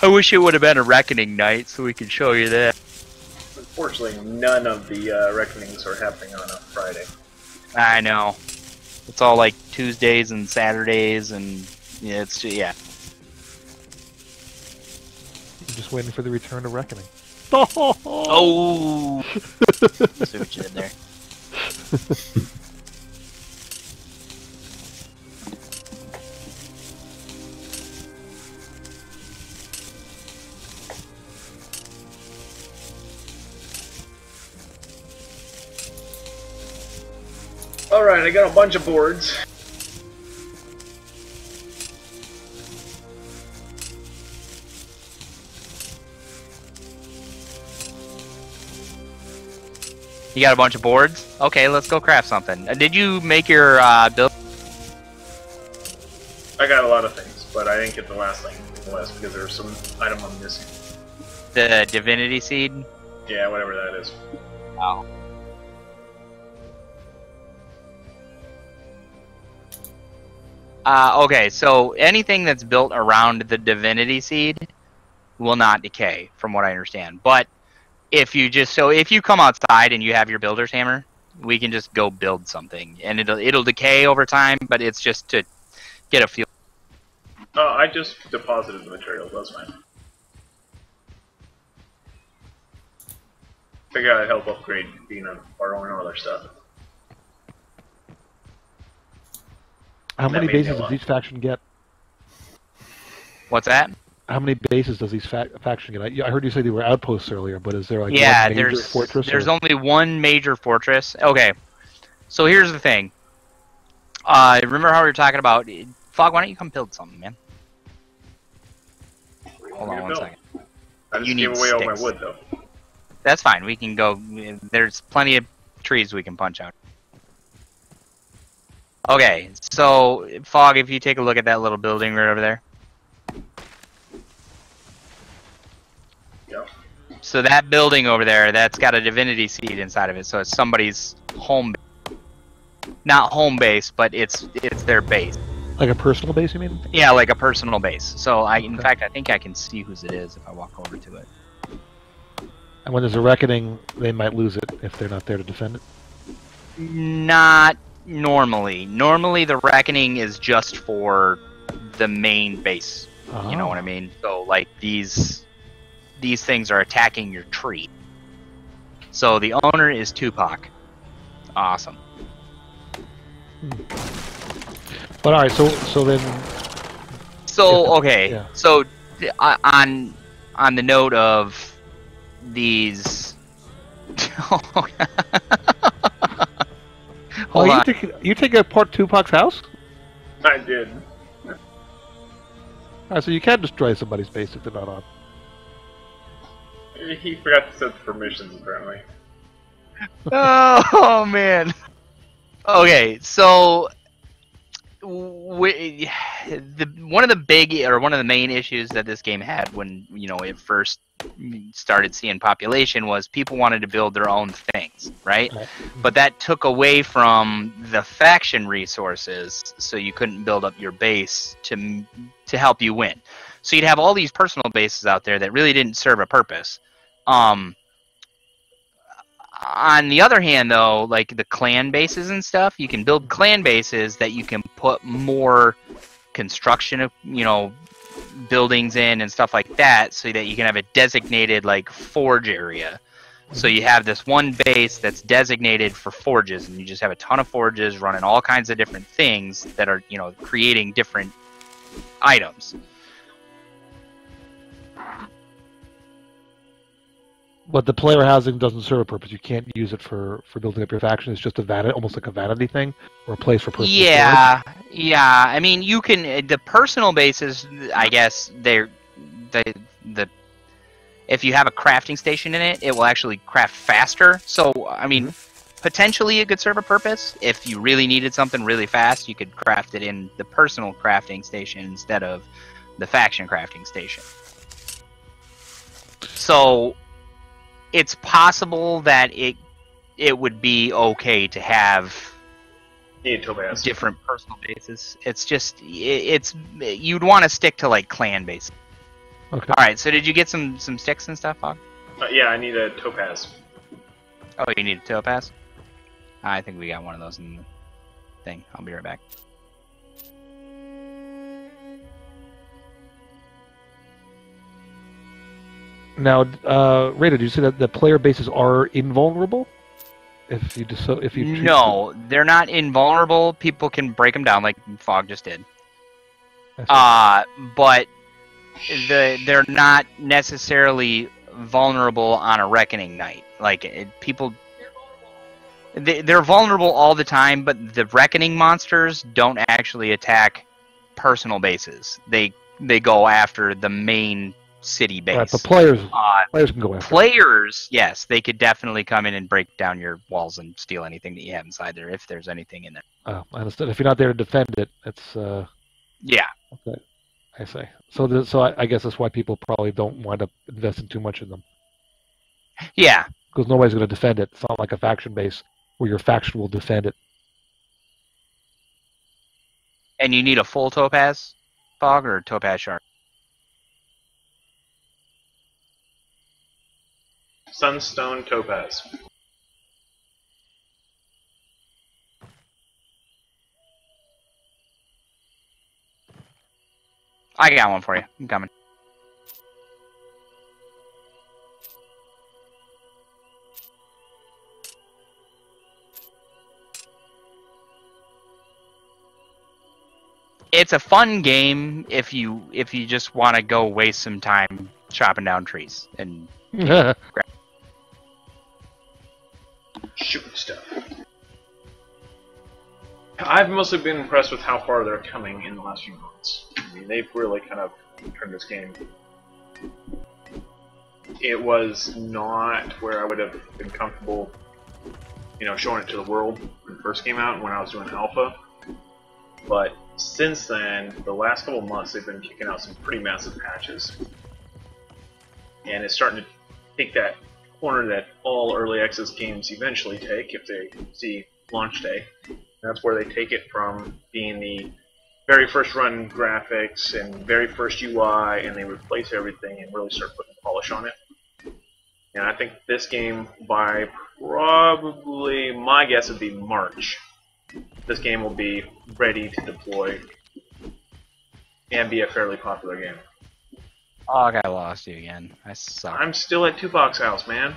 I wish it would have been a reckoning night so we could show you that. Unfortunately, none of the reckonings are happening on a Friday. I know. It's all like Tuesdays and Saturdays, and it's I'm just waiting for the return of Reckoning. Oh! See what you did there. Alright, I got a bunch of boards. You got a bunch of boards? Okay, let's go craft something. Did you make your build? I got a lot of things, but I didn't get the last thing because there was some item I'm missing. The divinity seed? Yeah, whatever that is. Oh. Okay, so anything that's built around the divinity seed will not decay, from what I understand. But if you come outside and you have your builder's hammer, we can just go build something, and it'll decay over time. But it's just to get a feel. I just deposited the materials. That's fine. Figure out I'd help upgrade being a borrowing all their stuff. How many made me a bases does lot. each faction get? What's that? How many bases does each faction get? I heard you say they were outposts earlier, but is there like Yeah, one major there's fortress? there's or? only one major fortress. Okay, so here's the thing. Remember how we were talking about Fog? Why don't you come build something, man? Hold on one second. I just You gave need away all my sticks. wood though. That's fine. We can go. There's plenty of trees we can punch out. Okay, so Fog, if you take a look at that little building right over there. Yep. So that building over there, that's got a divinity seed inside of it. So it's somebody's home, not home base, but it's their base. Like a personal base, you mean? Yeah, like a personal base. So in Okay. fact, I think I can see whose it is if I walk over to it. And when there's a reckoning, they might lose it if they're not there to defend it. Not normally. Normally, the reckoning is just for the main base. You know what I mean? So, like, these things are attacking your tree. So the owner is Tupac. Awesome. But all right, so then. So okay, yeah. so on the note of these. Hold on. You take apart Tupac's house? I did. All right, so you can destroy somebody's base if they're not on. He forgot to set the permissions, apparently. Oh man. Okay, so one of the main issues that this game had when it first started seeing population was people wanted to build their own things, right? But that took away from the faction resources, so you couldn't build up your base to help you win. So you'd have all these personal bases out there that really didn't serve a purpose. On the other hand, though, like the clan bases and stuff, you can build clan bases that you can put more construction of, buildings in and stuff like that, so that you can have a designated like forge area. So you have this one base that's designated for forges, and you just have a ton of forges running all kinds of different things that are, creating different items. But the player housing doesn't serve a purpose. You can't use it for building up your faction. It's just almost like a vanity thing, or a place for personal storage. Yeah. I mean, you can the personal bases. I guess the if you have a crafting station in it, it will actually craft faster. So I mean, potentially it could serve a purpose. If you really needed something really fast, you could craft it in the personal crafting station instead of the faction crafting station. So it's possible that it would be okay to have different personal bases. It's just you'd want to stick to like clan bases. Okay. All right. So did you get some sticks and stuff, Fog? Yeah, I need a topaz. Oh, you need a topaz? I think we got one of those in the thing. I'll be right back. Now, Rada, did you say that the player bases are invulnerable? If you No, they're not invulnerable. People can break them down like Fog just did. But they're not necessarily vulnerable on a reckoning night. Like they're vulnerable all the time, but the reckoning monsters don't actually attack personal bases. They go after the main city base. Right, but players can go after. Players, yes, they could definitely come in and break down your walls and steal anything that you have inside there if there's anything in there. Oh, I understand. If you're not there to defend it, it's yeah. Okay, I see. So I guess that's why people probably don't wind up investing too much in them. Yeah, because nobody's going to defend it. It's not like a faction base where your faction will defend it. And you need a full topaz Fog or topaz shark? Sunstone topaz. I got one for you. I'm coming. It's a fun game if you just want to go waste some time chopping down trees and shooting stuff. I've mostly been impressed with how far they're coming in the last few months. I mean, they've really kind of turned this game. It was not where I would have been comfortable, showing it to the world when it first came out and when I was doing alpha. But since then, the last couple of months, they've been kicking out some pretty massive patches. And it's starting to take that corner that all early access games eventually take if they see launch day. That's where they take it from being the very first run graphics and very first UI, and they replace everything and really start putting polish on it. And I think this game, by probably, my guess would be March, this game will be ready to deploy and be a fairly popular game. Oh, I lost you again. I suck. I'm still at 2Box House, man.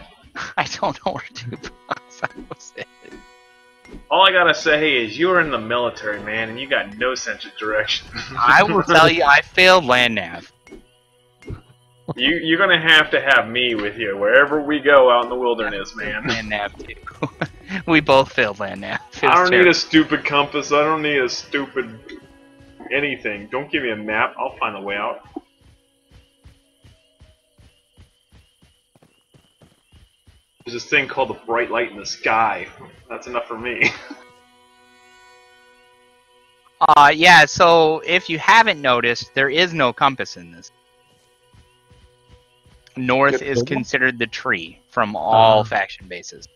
I don't know where 2Box House is. All I gotta say is you were in the military, man, and you got no sense of direction. I will tell you, I failed land nav. You're gonna have to have me with you wherever we go out in the wilderness, man. Land nav too. We both failed land nav. I don't need a stupid compass. I don't need a stupid anything. Don't give me a map. I'll find a way out. There's this thing called the bright light in the sky. That's enough for me. Yeah, so if you haven't noticed, there is no compass in this. North is considered the tree from all faction bases.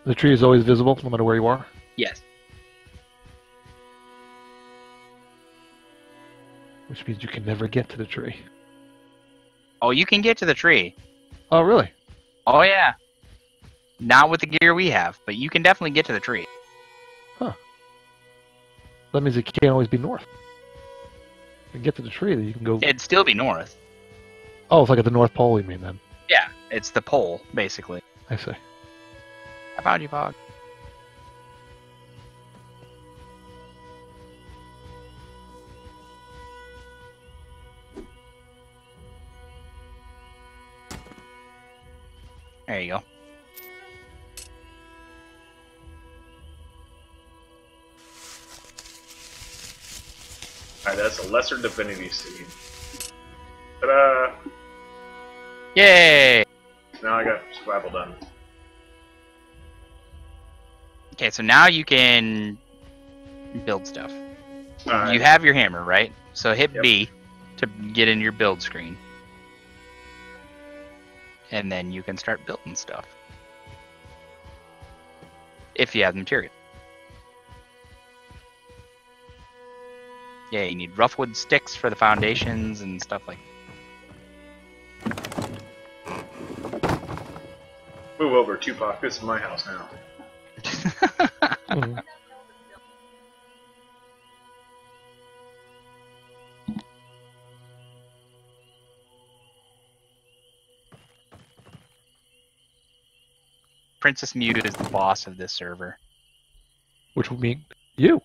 The tree is always visible, no matter where you are? Yes. Which means you can never get to the tree. Oh, you can get to the tree. Oh, really? Oh, yeah. Not with the gear we have, but you can definitely get to the tree. Huh. That means it can't always be north. You can get to the tree, then you can go... It'd still be north. Oh, it's like at the North Pole, you mean, then? Yeah, it's the pole, basically. I see. I found you, Pog. There you go. Alright, that's a lesser divinity seed. Ta-da! Yay! Now I got survival done. Okay, so now you can build stuff. Alright. You have your hammer, right? So hit Yep. B to get in your build screen. And then you can start building stuff. If you have the material. Yeah, you need rough wood sticks for the foundations and stuff like that. Move over, Tupac. This is my house now. Mhm. Princess Mew is the boss of this server. Which would mean you.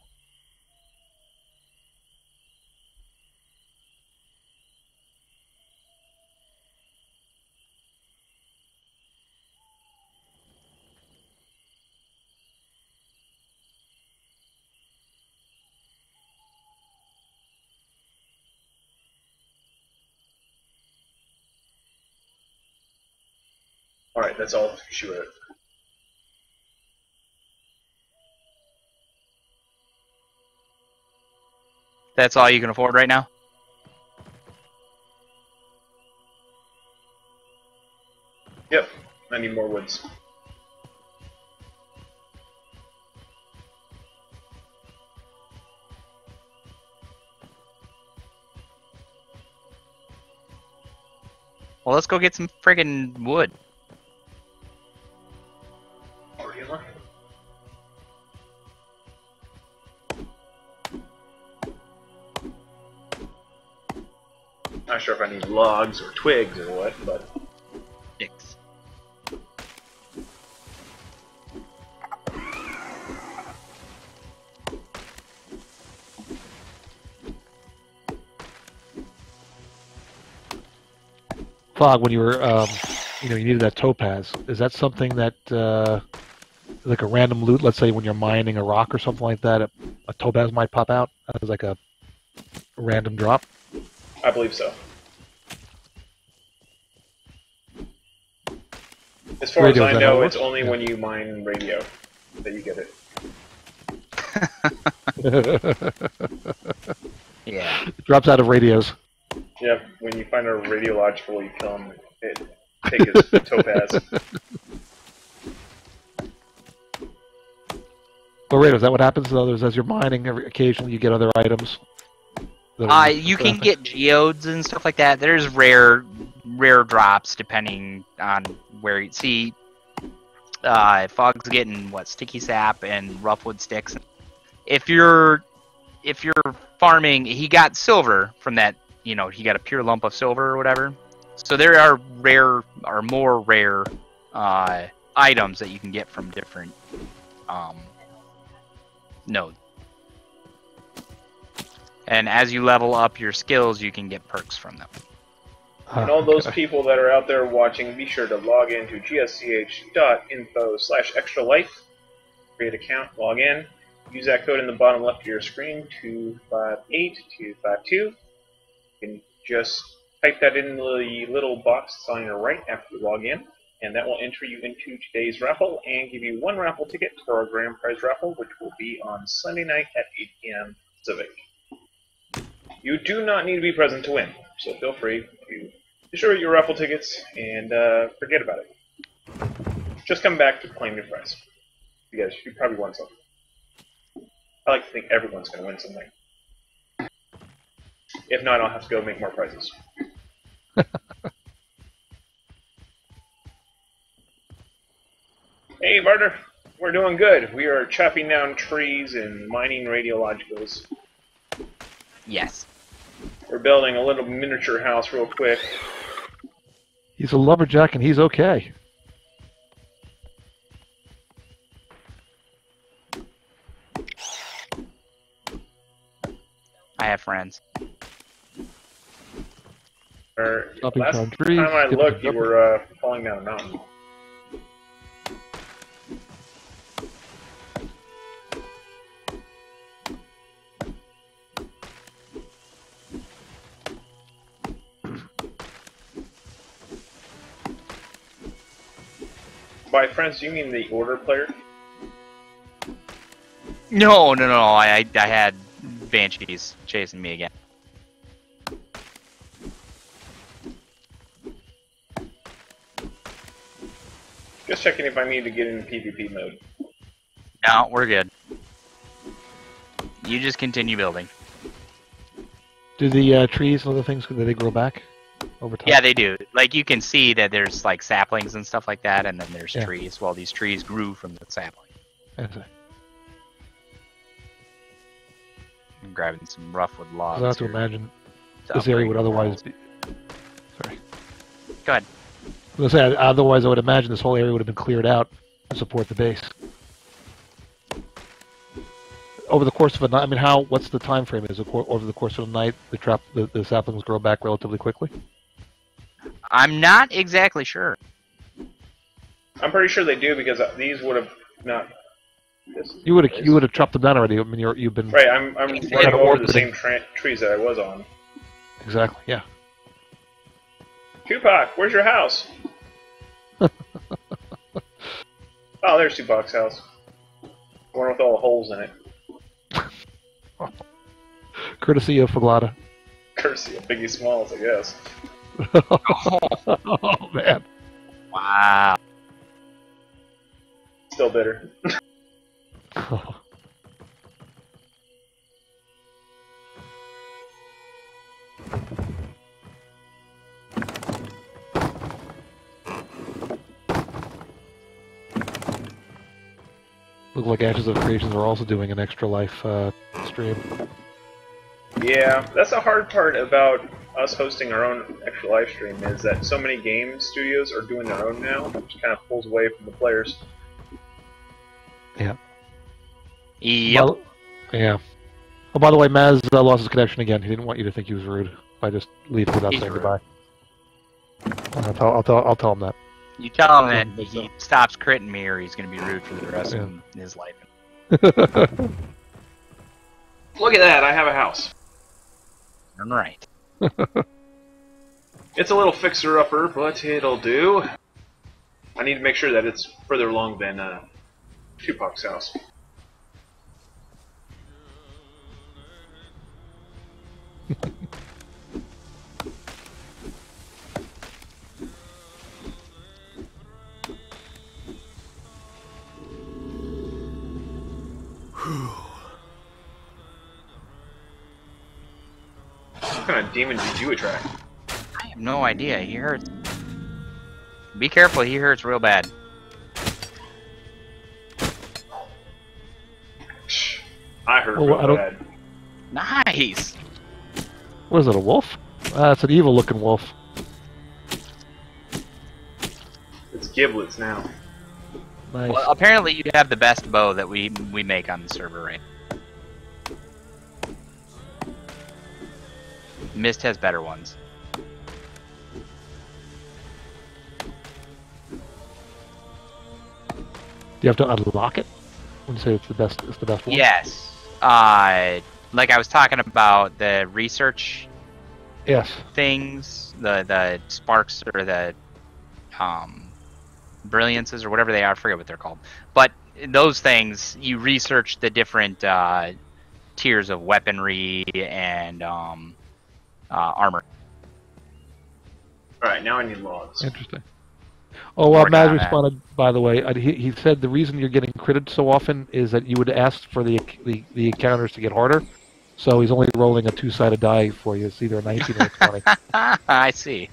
Alright, that's all. Shoot it. That's all you can afford right now? Yep. I need more woods. Well, let's go get some friggin' wood. Already in line. Not sure if I need logs or twigs or what, but Sticks. Fog, when you were, you needed that topaz. Is that something that, like a random loot? Let's say when you're mining a rock or something like that, a topaz might pop out as like a random drop. I believe so. As far Radio, as is I that how know, it it's works? only Yeah. when you mine radio that you get it. Yeah. It drops out of radios. Yeah, when you find a radiological, you kill him. Take his topaz. But radio, is that what happens to others as you're mining? Occasionally you get other items. that are used for You can crafting? get geodes and stuff like that. There's rare rare drops depending on where you see. Fog's getting what, sticky sap and roughwood sticks. If you're farming, he got silver from that. You know, he got a pure lump of silver or whatever. So there are more rare items that you can get from different nodes. And as you level up your skills, you can get perks from them. And all those people that are out there watching, be sure to log into gsch.info/extralife, create an account, log in, use that code in the bottom left of your screen, 258252. You can just type that in the little box that's on your right after you log in, and that will enter you into today's raffle and give you one raffle ticket for our grand prize raffle, which will be on Sunday night at 8 p.m. Pacific. You do not need to be present to win, so feel free to distribute your raffle tickets and forget about it. Just come back to claim your prize, because you probably won something. I like to think everyone's going to win something. If not, I'll have to go make more prizes. Hey, Barter. We're doing good. We are chopping down trees and mining radiologicals. Yes. We're building a little miniature house real quick. He's a lumberjack and he's okay. I have friends. Last time I looked, you were falling down a mountain. By friends, do you mean the order player? No. I had banshees chasing me again. Just checking if I need to get into PvP mode. No, we're good. You just continue building. Do the trees and other things, do they grow back over time? Yeah, they do. Like, you can see that there's, like, saplings and stuff like that, and then there's Yeah. trees. Well, these trees grew from the sapling. I see. I'm grabbing some roughwood logs. I have to here imagine to this area upgrade would the otherwise walls. be... Sorry. Go ahead. I was going to say, otherwise I would imagine this whole area would have been cleared out to support the base. Over the course of a night, I mean, what's the time frame? Is it over the course of a night, the saplings grow back relatively quickly? I'm not exactly sure. I'm pretty sure they do, because these would have not... You would have chopped them down already. I mean, you've been... Right, I'm running over the same trees that I was on. Exactly, yeah. Tupac, where's your house? Oh, there's Tupac's house. The one with all the holes in it. Courtesy of Fablada. Courtesy of Biggie Smalls, I guess. Oh, man. Wow. Still bitter. Look like Ashes of Creations are also doing an Extra Life stream. Yeah, that's the hard part about us hosting our own extra live stream, is that so many game studios are doing their own now, which kind of pulls away from the players. Yeah. Yep. Well, yeah. Oh, by the way, Maz lost his connection again. He didn't want you to think he was rude by just leaving without He's saying rude. goodbye. I'll tell him that. You tell him that he stops critting me, or he's going to be rude for the rest of his life. Look at that, I have a house. I'm right. It's a little fixer-upper, but it'll do. I need to make sure that it's further along than Tupac's house. What kind of demon did you attract? I have no idea. He hurts. Be careful, he hurts real bad. I heard Well, real I don't- bad. Nice! What is it, a wolf? It's an evil-looking wolf. It's giblets now. Nice. Well, apparently you have the best bow that we make on the server, right? Mist has better ones. Do you have to unlock it when you say it's the best? It's the best one. Yes. Like I was talking about the research Yes. things, the sparks or the brilliances or whatever they are. I forget what they're called. But those things, you research the different tiers of weaponry and armor. Alright, now I need logs. Interesting. Oh, Working Maz on that. responded, by the way. He said the reason you're getting critted so often is that you would ask for the encounters to get harder. So he's only rolling a 2-sided die for you. It's either a 19 or a 20. I see.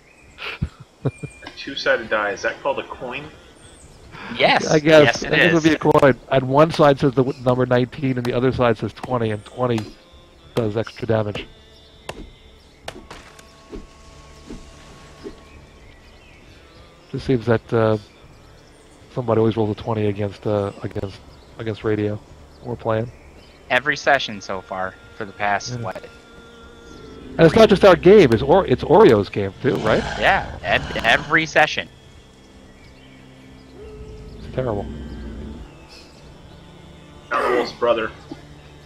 A two-sided die, is that called a coin? Yes. I guess. Yes, it I think is. would be a coin. And one side says the number 19 and the other side says 20, and 20 does extra damage. Just seems that somebody always rolls a 20 against radio. We're playing. Every session so far for the past, Yeah. what? And it's not just our game, it's Oreo's game too, right? Yeah, every session. It's terrible. Not the wolf's brother.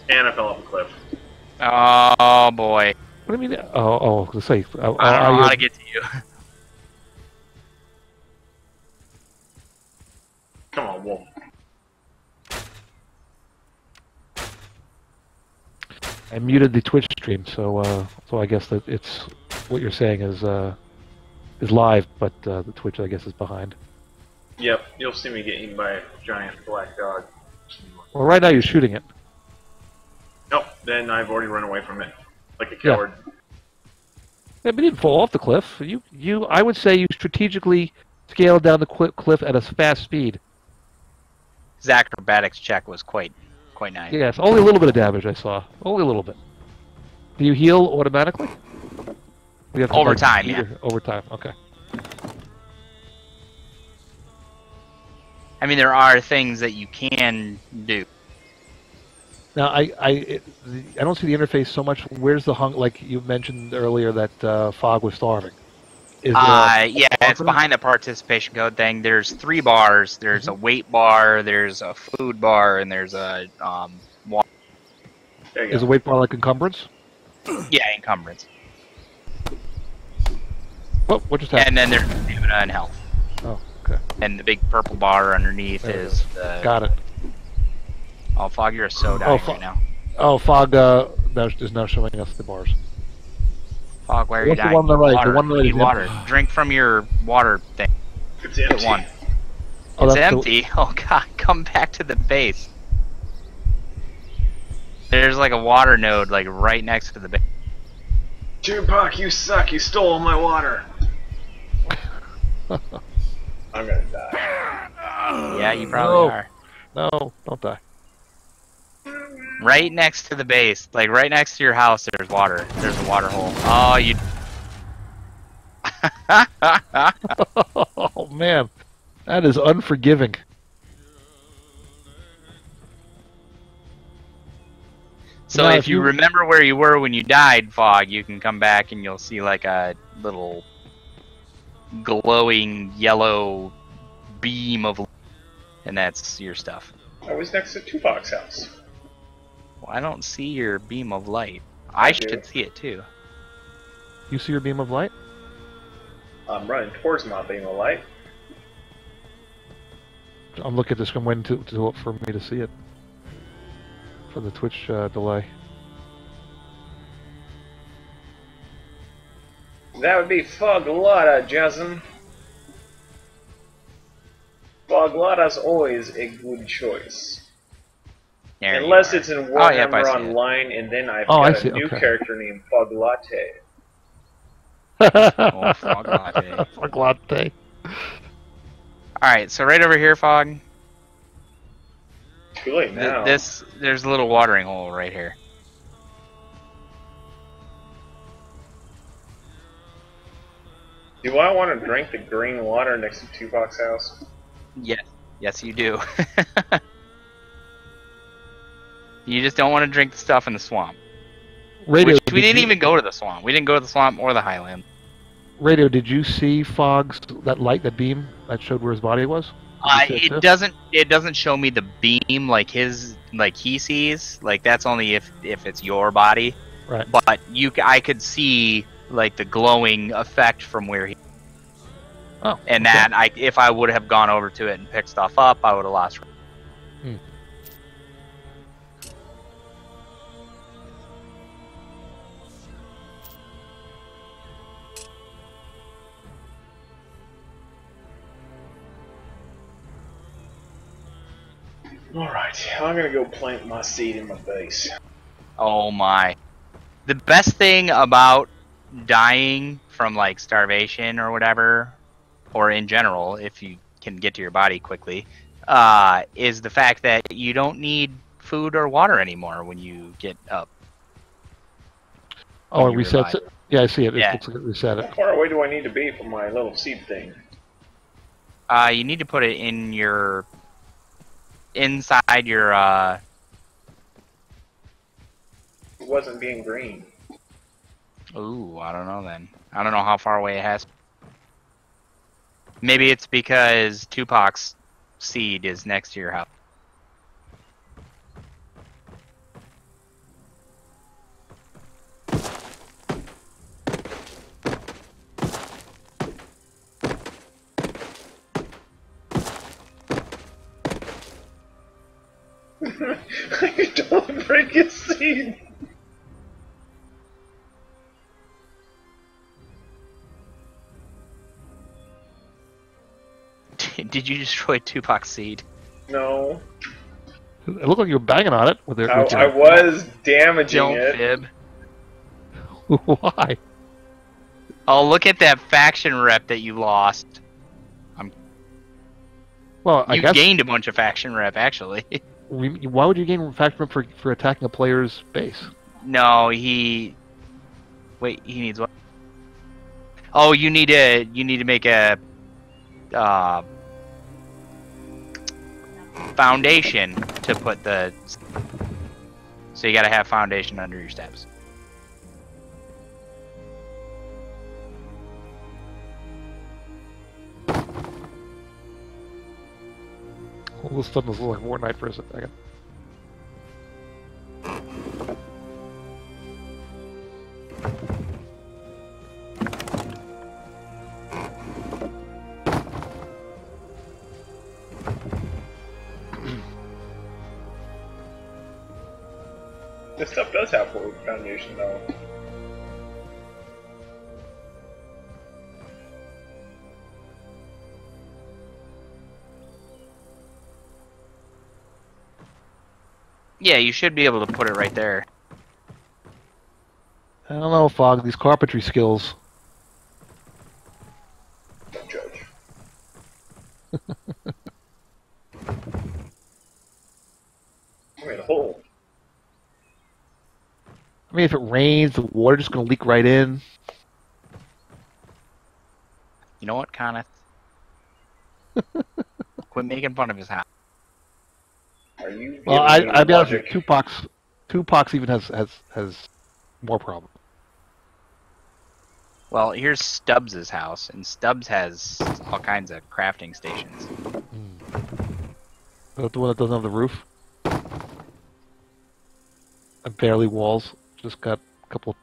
And I fell off a cliff. Oh boy. What do you mean? Oh, let's say. I don't know how to get to you. Come on, wolf. I muted the Twitch stream, so I guess that it's what you're saying is live, but the Twitch I guess is behind. Yep, you'll see me get eaten by a giant black dog. Well, right now you're shooting it. Nope, then I've already run away from it. Like a coward. Yeah, but you didn't fall off the cliff. I would say you strategically scaled down the cliff at a fast speed. His acrobatics check was quite nice. Yes, only a little bit of damage I saw. Only a little bit. Do you heal automatically? You have to, Over like, time, beat yeah. her- Over time, okay. I mean, there are things that you can do. Now, I don't see the interface so much. Where's the like you mentioned earlier that Fog was starving? Is there Yeah, it's behind the participation code thing. There's 3 bars. There's a weight bar, there's a food bar, and there's a water. There you is a go. weight bar like encumbrance? Yeah, encumbrance. Oh, what just happened? And then there's stamina and health. Oh, okay. And the big purple bar underneath There we is the... Got it. Oh, Fog, you're so dying right now. Oh, Fog is now showing us the bars. Fog, why are you What's the dying? one on the right? Water. The one on the right You is need water. Drink from your water thing. It's empty. Get one. Oh, It's that's the- empty. Oh god, come back to the base. There's like a water node like right next to the base. Tupac, you suck. You stole all my water. I'm gonna die. Yeah, you probably No. are. No, don't die. Right next to the base, like right next to your house, there's water. There's a water hole. Oh, you. Oh man, that is unforgiving. So Now, if you remember where you were when you died, Fog, you can come back and you'll see like a little glowing yellow beam of, and that's your stuff. I was next to Tupac's house. Well, I don't see your beam of light. I do. should see it too. You see your beam of light? I'm running towards my beam of light. I'm looking at the screen waiting for me to see it. For the Twitch delay. That would be Foglata, Jason. Foglata's always a good choice. There you Unless are. it's in Oh, yep, I Warhammer see it. Online, and then I've Oh, I got see, a new okay. character named Foglate. Oh, fog latte. Fog latte. Alright, so right over here, Fog. Too late now. There's a little watering hole right here. Do I want to drink the green water next to Tupac's house? Yes, you do. You just don't want to drink the stuff in the swamp. Radio, Which we didn't even go to the swamp. We didn't go to the swamp or the highland. Radio, did you see Fog's that light, that beam that showed where his body was? Did you see it too? It doesn't show me the beam like he sees. Like that's only if it's your body. Right. But I could see like the glowing effect from where he. Oh. And okay. that if I would have gone over to it and picked stuff up, I would have lost. Alright, I'm gonna go plant my seed in my base. Oh my. The best thing about dying from like starvation or whatever, or in general, if you can get to your body quickly, is the fact that you don't need food or water anymore when you get up. Oh, it you resets revive. it? Yeah, I see it. Yeah. It looks like it reset it. How far away do I need to be from my little seed thing? You need to put it in your inside your It wasn't being green. Ooh, I don't know then. I don't know how far away it has. Maybe it's because Tupac's seed is next to your house. Don't break his seed! Did you destroy Tupac's seed? No. It looked like you were banging on it with it. I was damaging Don't it. fib. Why? Oh, look at that faction rep that you lost. Well, I You guess. gained a bunch of faction rep, actually. Why would you gain faction for attacking a player's base? No, he... Wait, he needs what? Oh, you need to make a... foundation to put the... So you gotta have foundation under your steps. All of a sudden, this looks like Fortnite for a second. This stuff does have full foundation though. Yeah, you should be able to put it right there. I don't know, Fog. These carpentry skills. Don't judge. I made a hole. I mean, if it rains, the water just gonna leak right in. You know what, Kenneth? Quit making fun of his house. Are you? Well, giving me I'll be honest with logic? you. Tupac's even has more problems. Well, here's Stubbs' house, and Stubbs has all kinds of crafting stations. Is that the one that doesn't have the roof? And barely walls. Just got a couple.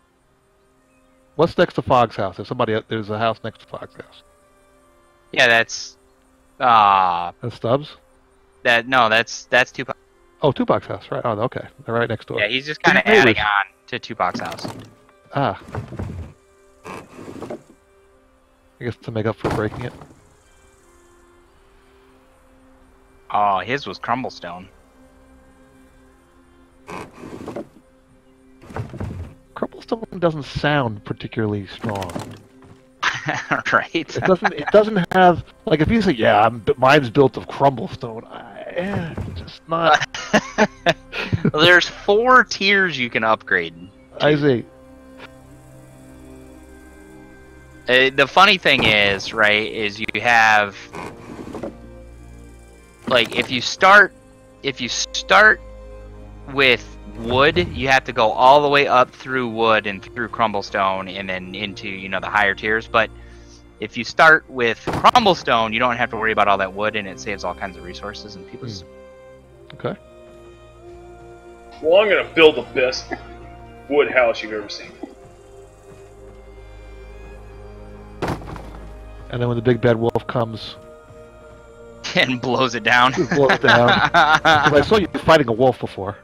What's next to Fog's house? There's a house next to Fog's house. Yeah, that's That's Stubbs? that's Tupac. Oh, Tupac's house, right? Oh, okay. They're right next door. Yeah, he's just kind of Neighbors. adding on to Tupac's house. Ah. I guess to make up for breaking it. Oh, his was crumblestone. Crumblestone doesn't sound particularly strong. Right. It doesn't have like if you say yeah, mine's built of crumblestone. Just not. Well, there's 4 tiers you can upgrade. I see. The funny thing is, right, is you have like if you start with wood, you have to go all the way up through wood and through crumblestone and then into, you know, the higher tiers. But if you start with crumblestone, you don't have to worry about all that wood, and it saves all kinds of resources and people. Okay. Well, I'm gonna build the best wood house you've ever seen. And then when the big bad wolf comes, And blows it down. it blows it down. 'Cause I saw you fighting a wolf before.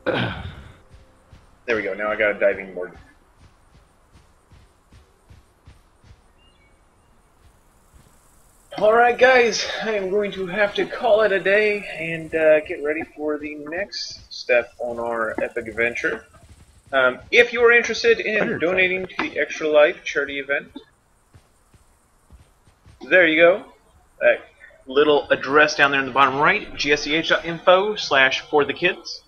There we go. Now I got a diving board. Alright guys, I am going to have to call it a day and get ready for the next step on our epic adventure. If you are interested in donating to the Extra Life charity event, there you go. That little address down there in the bottom right, gsch.info/forthekids.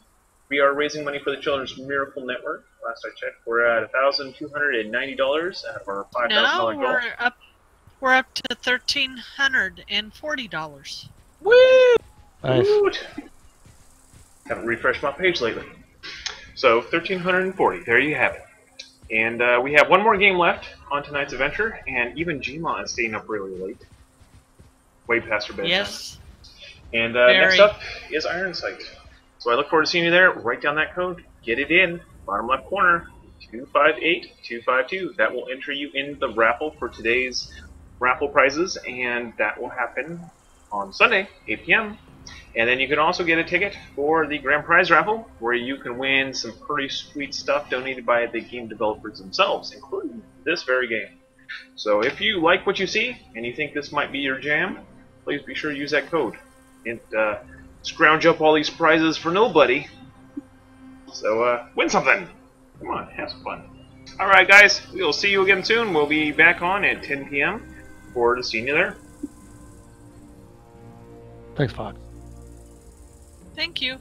We are raising money for the Children's Miracle Network. Last I checked, we're at $1,290 out of our $5,000 goal. We're up to $1,340. Woo! Nice. Woot! Haven't refreshed my page lately. So 1,340. There you have it. And we have one more game left on tonight's adventure, and even Gma is staying up really late, way past her bedtime. Yes. And next up is Iron Sight. So I look forward to seeing you there. Write down that code. Get it in. Bottom left corner. 258252. That will enter you in the raffle for today's raffle prizes, and that will happen on Sunday, 8 p.m. And then you can also get a ticket for the grand prize raffle, where you can win some pretty sweet stuff donated by the game developers themselves, including this very game. So if you like what you see, and you think this might be your jam, please be sure to use that code. And scrounge up all these prizes for nobody. So win something! Come on, have some fun. Alright guys, we'll see you again soon. We'll be back on at 10 p.m. Forward to seeing you there. Thanks, Fox. Thank you.